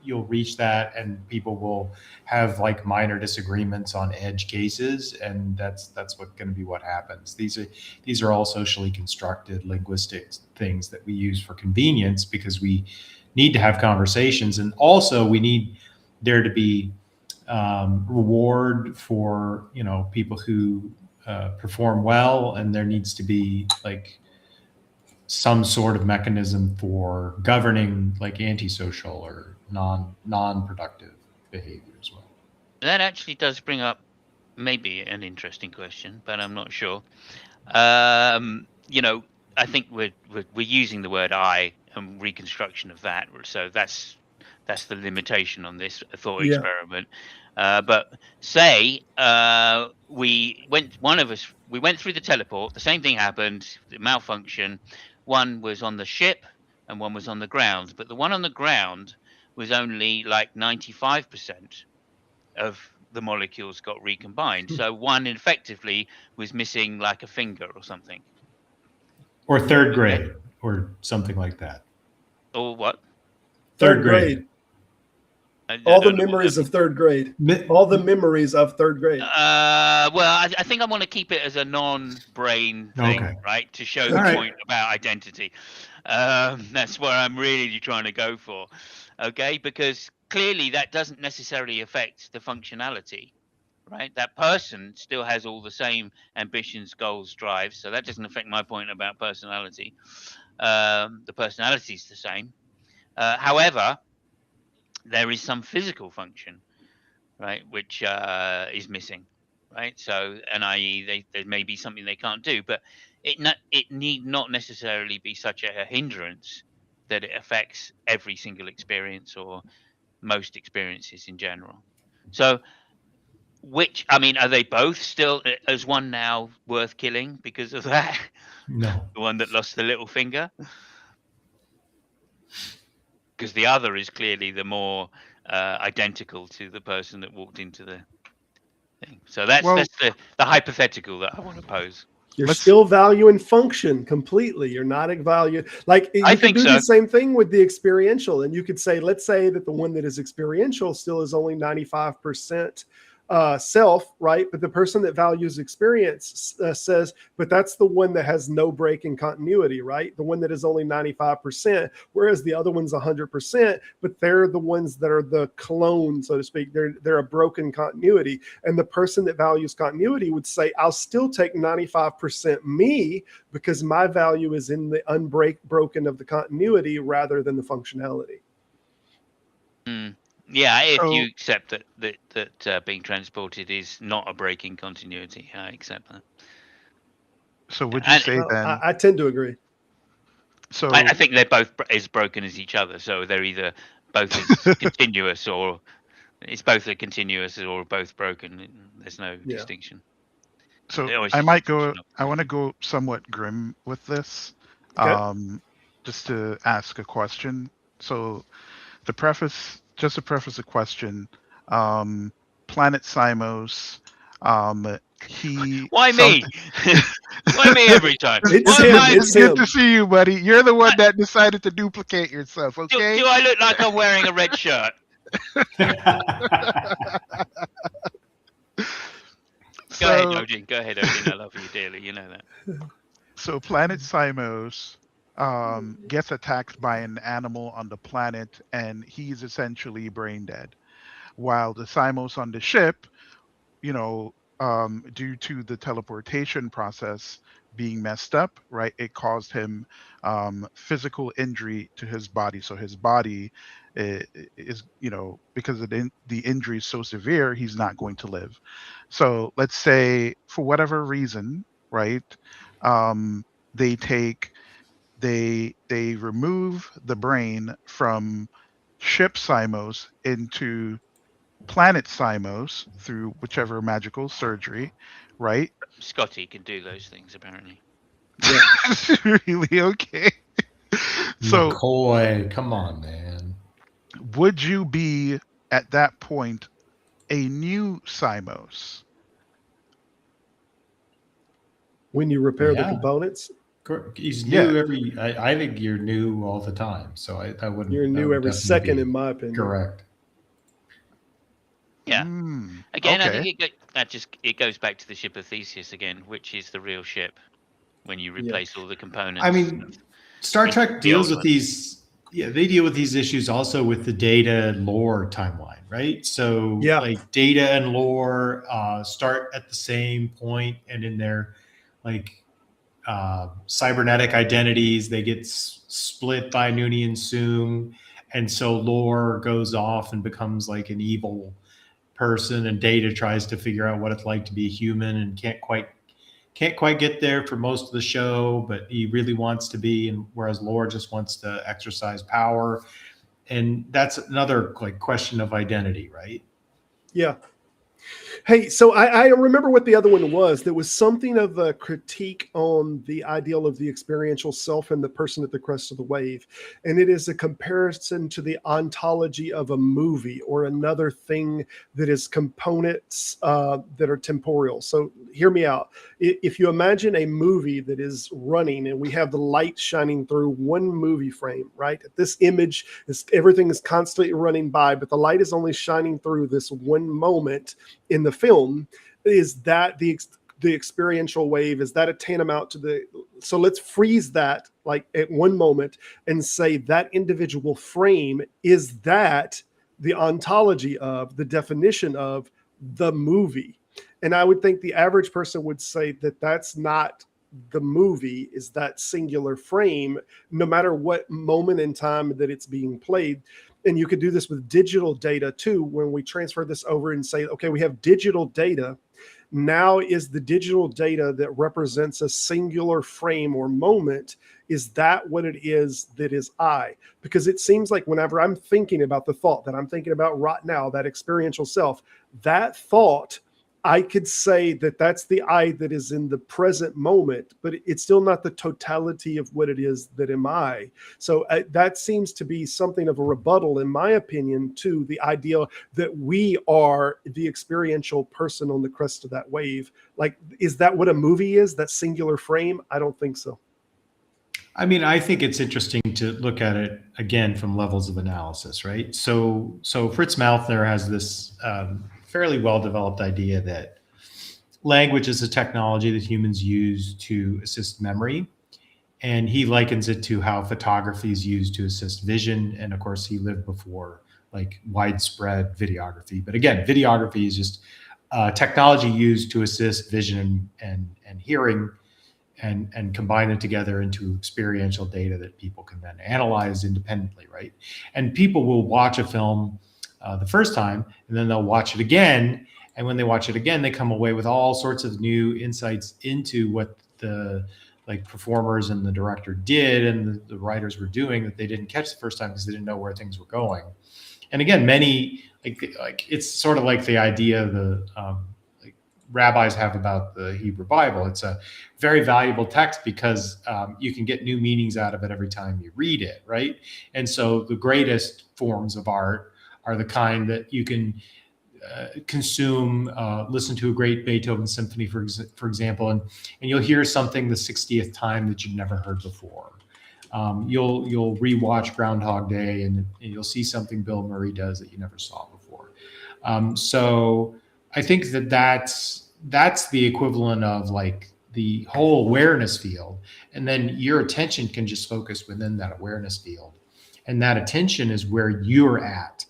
you'll reach that, and people will have like minor disagreements on edge cases, and that's what's going to be what happens. These are all socially constructed linguistic things that we use for convenience because we need to have conversations, and also we need there to be reward for people who perform well, and there needs to be like some sort of mechanism for governing like antisocial or non-productive behavior as well. That actually does bring up maybe an interesting question, but I'm not sure. I think we're using the word I and reconstruction of that, so that's the limitation on this thought experiment. But say we went through the teleport, the same thing happened, the malfunction. One was on the ship and one was on the ground, but the one on the ground was only like 95% of the molecules got recombined. So one effectively was missing like a finger or something. Or third grade or something like that. Or what? Third grade. All the memories of third grade. All the memories of third grade. Well, I think I want to keep it as a non-brain thing, right? To show the point about identity. That's where I'm really trying to go for. Okay, because clearly that doesn't necessarily affect the functionality, right? That person still has all the same ambitions, goals, drives. So that doesn't affect my point about personality. The personality is the same. However, there is some physical function, right, which is missing, right? So, and i.e., there may be something they can't do, but it need not necessarily be such a hindrance that it affects every single experience or most experiences in general. So, are they both still, is one now worth killing because of that? No. The one that lost the little finger? Because the other is clearly the more identical to the person that walked into the thing. So that's the hypothetical that I want to pose. You're still valuing function completely. You're not valuing, like, you can do the same thing with the experiential. And you could say, let's say that the one that is experiential still is only 95% self, right? But the person that values experience says, but that's the one that has no break in continuity, right? The one that is only 95%, whereas the other one's 100%, but they're the ones that are the clone, so to speak. They're a broken continuity. And the person that values continuity would say, I'll still take 95% me because my value is in the unbroken of the continuity rather than the functionality. Yeah, if you accept that being transported is not a break in continuity, I accept that. So would you say then? I tend to agree. So I think they're both as broken as each other. So they're either both as continuous, or it's both a continuous or both broken. There's no distinction. So I might go. I want to go somewhat grim with this, just to ask a question. So to preface a question, Planet Simos. He Why some, me? Why me every time? It's Why him. am I? It's good him. to see you, buddy. You're the one that decided to duplicate yourself. Okay. Do I look like I'm wearing a red shirt? Go ahead, Odin. Go ahead, Odin. I love you dearly. You know that. So Planet Simos gets attacked by an animal on the planet, and he's essentially brain dead. While the Simos on the ship, you know, due to the teleportation process being messed up, right, it caused him physical injury to his body. So his body is, you know, because of the injury is so severe, he's not going to live. So let's say for whatever reason, right, they take they remove the brain from ship Simos into planet Simos through whichever magical surgery, right? Scotty can do those things apparently. Really? Okay. So McCoy, come on, man. would you be at that point a new Simos? When you repair the Yeah. components, He's Yeah. new every. I think you're new all the time, so I wouldn't. you're that new would every definitely second, be in my opinion. correct. Yeah. Again, I Okay. think it goes back to the ship of Theseus again, which is the real ship when you replace all the components. I mean, Star Trek deals with these. Yeah, they deal with these issues also with the data lore timeline, right? So, like data and lore start at the same point, and in their like cybernetic identities, they get split by Nooney and Soong, and so lore goes off and becomes like an evil person, and data tries to figure out what it's like to be human and can't quite get there for most of the show, but he really wants to be, and whereas lore just wants to exercise power, and that's another like question of identity, right? Yeah. Hey, so I remember what the other one was. There was something of a critique on the ideal of the experiential self and the person at the crest of the wave. And it is a comparison to the ontology of a movie or another thing that is components that are temporal. So hear me out. If you imagine a movie that is running and we have the light shining through one movie frame, right? This image is everything is constantly running by, but the light is only shining through this one moment in the film. Is that the experiential wave? Is that a tantamount to the, so let's freeze that like at one moment and say that individual frame, is that the ontology of, the definition of the movie? And I would think the average person would say that that's not the movie, is that singular frame, no matter what moment in time that it's being played. And you could do this with digital data too, when we transfer this over and say, okay, we have digital data. Now is the digital data that represents a singular frame or moment, is that what it is that is I? Because it seems like whenever I'm thinking about the thought that I'm thinking about right now, that experiential self, that thought, I could say that that's the I that is in the present moment, but it's still not the totality of what it is that am I. So that seems to be something of a rebuttal, in my opinion, to the idea that we are the experiential person on the crest of that wave. Like, is that what a movie is, that singular frame? I don't think so. I mean, I think it's interesting to look at it again from levels of analysis, right? So Fritz Malthner has this fairly well-developed idea that language is a technology that humans use to assist memory. And he likens it to how photography is used to assist vision. And of course, he lived before like widespread videography. But again, videography is just technology used to assist vision and hearing, and combine it together into experiential data that people can then analyze independently, right? And people will watch a film the first time, and then they'll watch it again. And when they watch it again, they come away with all sorts of new insights into what the like performers and the director did and the writers were doing that they didn't catch the first time because they didn't know where things were going. And again, many like it's sort of like the idea the like rabbis have about the Hebrew Bible. It's a very valuable text because you can get new meanings out of it every time you read it, right? And so the greatest forms of art are the kind that you can listen to a great Beethoven symphony, for example, and you'll hear something the 60th time that you've never heard before. You'll rewatch Groundhog Day and you'll see something Bill Murray does that you never saw before. So I think that's the equivalent of like the whole awareness field, and then your attention can just focus within that awareness field, and that attention is where you're at.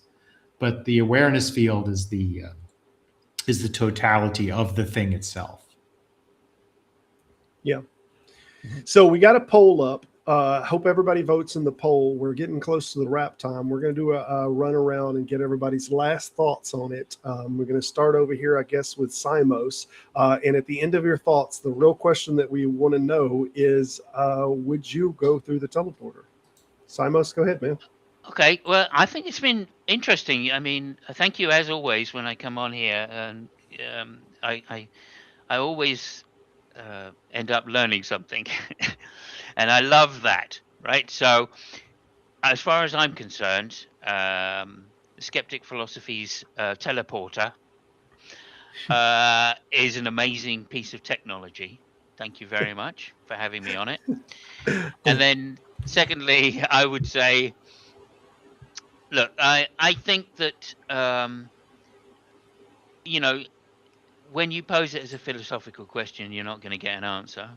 But the awareness field is the totality of the thing itself. Yeah. So we got a poll up. Hope everybody votes in the poll. We're getting close to the wrap time. We're going to do a run around and get everybody's last thoughts on it. We're going to start over here, I guess, with Simos. And at the end of your thoughts, the real question that we want to know is, would you go through the teleporter? Simos, go ahead, man. Okay, well, I think it's been interesting. I mean, thank you as always when I come on here, and I always end up learning something, and I love that. Right. So, as far as I'm concerned, Skeptic Philosophy's teleporter is an amazing piece of technology. Thank you very much for having me on it. And then, secondly, I would say, look, I think that, when you pose it as a philosophical question, you're not going to get an answer.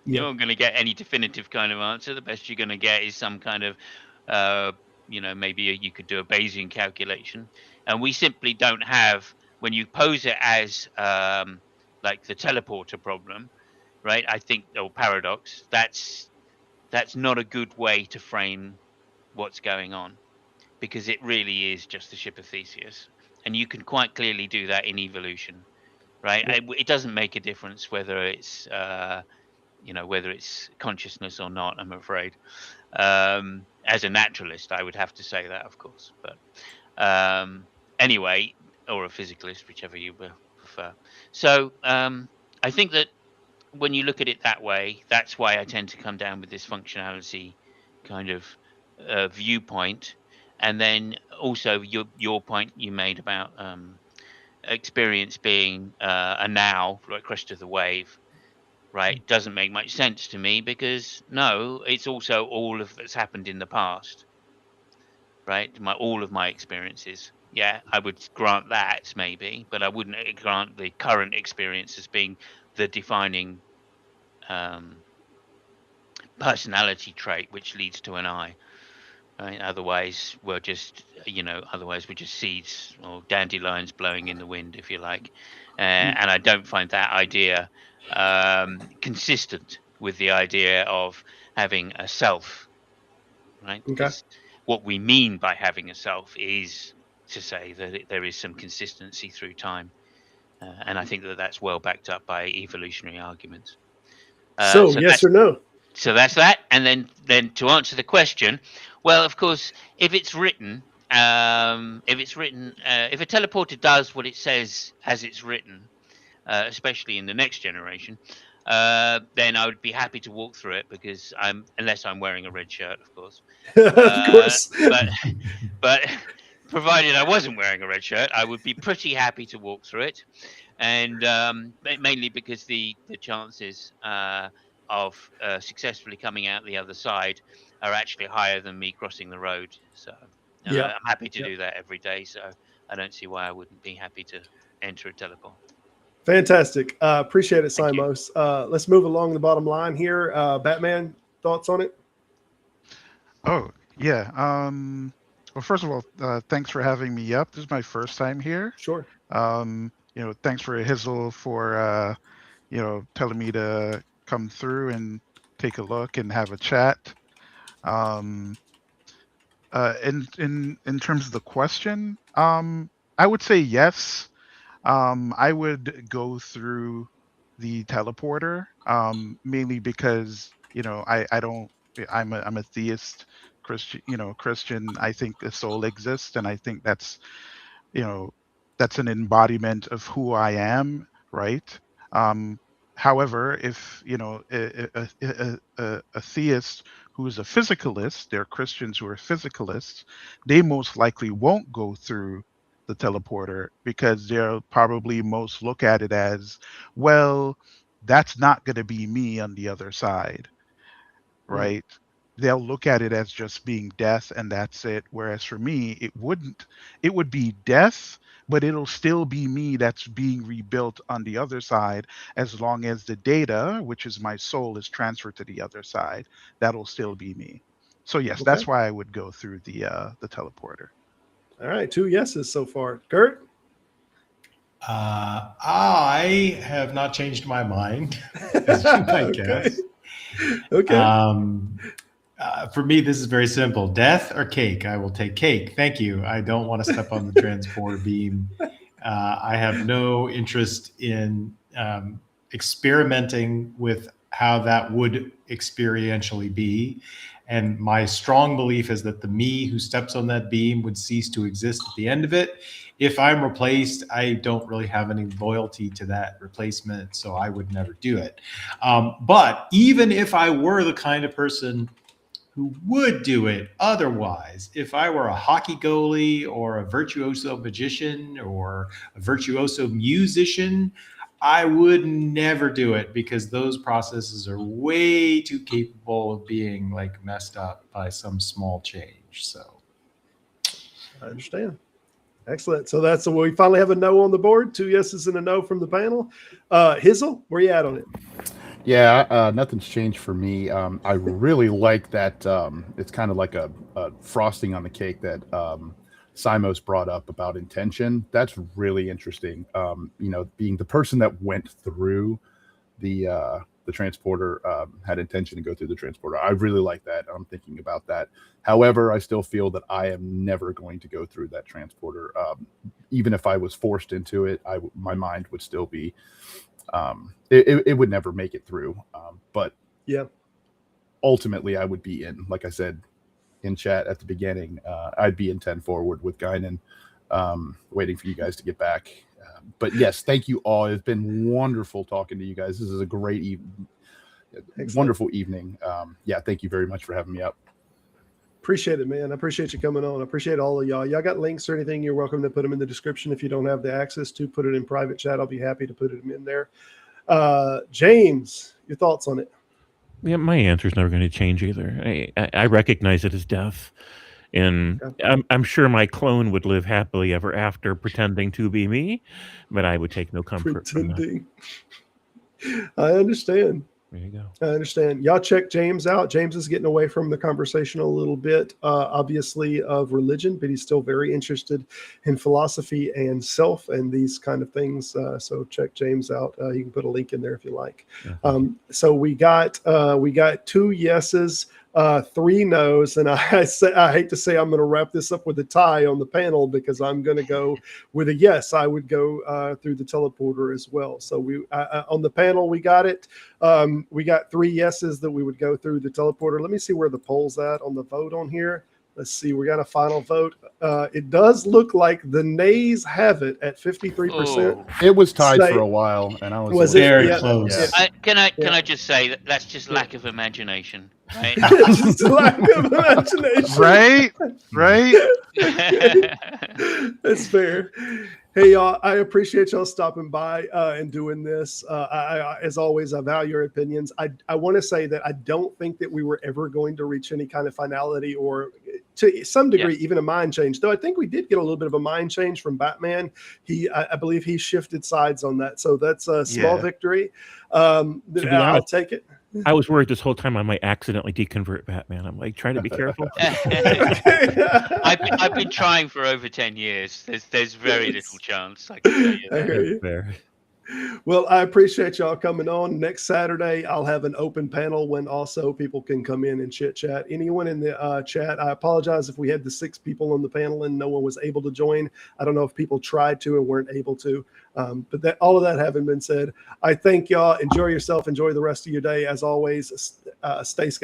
You're not going to get any definitive kind of answer. The best you're going to get is some kind of, maybe you could do a Bayesian calculation. And we simply don't have, when you pose it as like the teleporter problem, right? I think, or paradox, that's not a good way to frame what's going on, because it really is just the ship of Theseus, and you can quite clearly do that in evolution, right? It doesn't make a difference whether it's whether it's consciousness or not, I'm afraid. As a naturalist, I would have to say that, of course, but anyway, or a physicalist, whichever you prefer. So I think that when you look at it that way, that's why I tend to come down with this functionality kind of viewpoint. And then also your point you made about experience being a now, like crest of the wave, right? Doesn't make much sense to me, because no, it's also all of that's happened in the past, right? All of my experiences. Yeah, I would grant that maybe, but I wouldn't grant the current experience as being the defining personality trait which leads to an I. Right? Otherwise we're just seeds or dandelions blowing in the wind, if you like. And I don't find that idea consistent with the idea of having a self, right? Okay. What we mean by having a self is to say that there is some consistency through time, and I think that that's well backed up by evolutionary arguments. So yes or no? So that's that. And then to answer the question, well, of course, if it's written, if a teleporter does what it says as it's written, especially in the next generation, then I would be happy to walk through it, because unless I'm wearing a red shirt, of course. Of course. But provided I wasn't wearing a red shirt, I would be pretty happy to walk through it, and mainly because the chances of successfully coming out the other side are actually higher than me crossing the road. So I'm happy to do that every day. So I don't see why I wouldn't be happy to enter a teleport. Fantastic. Appreciate it, Simos. Let's move along the bottom line here. Batman, thoughts on it? Oh, yeah. Well, first of all, thanks for having me up. This is my first time here. Sure. Thanks for Hizzle for, telling me to come through and take a look and have a chat. In terms of the question, I would say yes. I would go through the teleporter, mainly because I'm a theist Christian. I think the soul exists, and I think that's an embodiment of who I am, right? However, if a theist who is a physicalist, there are Christians who are physicalists, they most likely won't go through the teleporter, because they'll probably most look at it as, well, that's not going to be me on the other side, right? They'll look at it as just being death and that's it. Whereas for me, it wouldn't. It would be death, but it'll still be me that's being rebuilt on the other side, as long as the data, which is my soul, is transferred to the other side. That'll still be me. So yes, Okay. that's why I would go through the teleporter. All right, 2 yeses so far. Kurt? I have not changed my mind, as you might guess. Okay. For me, this is very simple. Death or cake? I will take cake. Thank you. I don't want to step on the transporter beam. I have no interest in experimenting with how that would experientially be. And my strong belief is that the me who steps on that beam would cease to exist at the end of it. If I'm replaced, I don't really have any loyalty to that replacement, so I would never do it. But even if I were the kind of person who would do it otherwise, if I were a hockey goalie or a virtuoso magician or a virtuoso musician, I would never do it, because those processes are way too capable of being like messed up by some small change. So I understand. Excellent. So that's we finally have a no on the board. 2 yeses and a no from the panel. Hizzle, where you at on it? Yeah, nothing's changed for me. I really like that. It's kind of like a frosting on the cake that Simos brought up about intention. That's really interesting. Being the person that went through the transporter, had intention to go through the transporter. I really like that. I'm thinking about that. However, I still feel that I am never going to go through that transporter. Even if I was forced into it, my mind would still be. It would never make it through. But yeah, ultimately, I would be in. Like I said in chat at the beginning, I'd be in 10 forward with Guinan, waiting for you guys to get back. But yes, thank you all. It's been wonderful talking to you guys. This is a great wonderful evening. Yeah, thank you very much for having me up. Appreciate it, man. I appreciate you coming on. I appreciate all of y'all. Y'all got links or anything, you're welcome to put them in the description. If you don't have the access to, put it in private chat. I'll be happy to put them in there. James, your thoughts on it? Yeah, my answer's never going to change either. I recognize it as death. And I'm sure my clone would live happily ever after pretending to be me, but I would take no comfort from that. I understand. There you go. I understand. Y'all check James out. James is getting away from the conversation a little bit, obviously, of religion, but he's still very interested in philosophy and self and these kind of things. So check James out. You can put a link in there if you like. So we got 2 yeses, 3 no's, and I hate to say I'm going to wrap this up with a tie on the panel, because I'm going to go with a yes. I would go through the teleporter as well. So we on the panel we got it. We got 3 yeses that we would go through the teleporter. Let me see where the poll's at on the vote on here. Let's see. We got a final vote. It does look like the nays have it at 53%. It was tied for a while, and I was very close. Yeah. Can I just say that's just lack of imagination, right? Just lack of imagination. Right. That's fair. Hey, y'all, I appreciate y'all stopping by and doing this. As always, I value your opinions. I want to say that I don't think that we were ever going to reach any kind of finality or, to some degree, even a mind change. Though I think we did get a little bit of a mind change from Batman. I believe he shifted sides on that. So that's a small victory. I'll take it. I was worried this whole time I might accidentally deconvert Batman. I'm like trying to be careful. I've been trying for over 10 years. There's very little chance. I can tell you that. I hear you. Fair. Well, I appreciate y'all coming on. Next Saturday, I'll have an open panel when also people can come in and chit chat. Anyone in the chat, I apologize if we had the 6 people on the panel and no one was able to join. I don't know if people tried to and weren't able to. But that all of that having been said, I thank y'all. Enjoy yourself. Enjoy the rest of your day. As always, stay skeptical.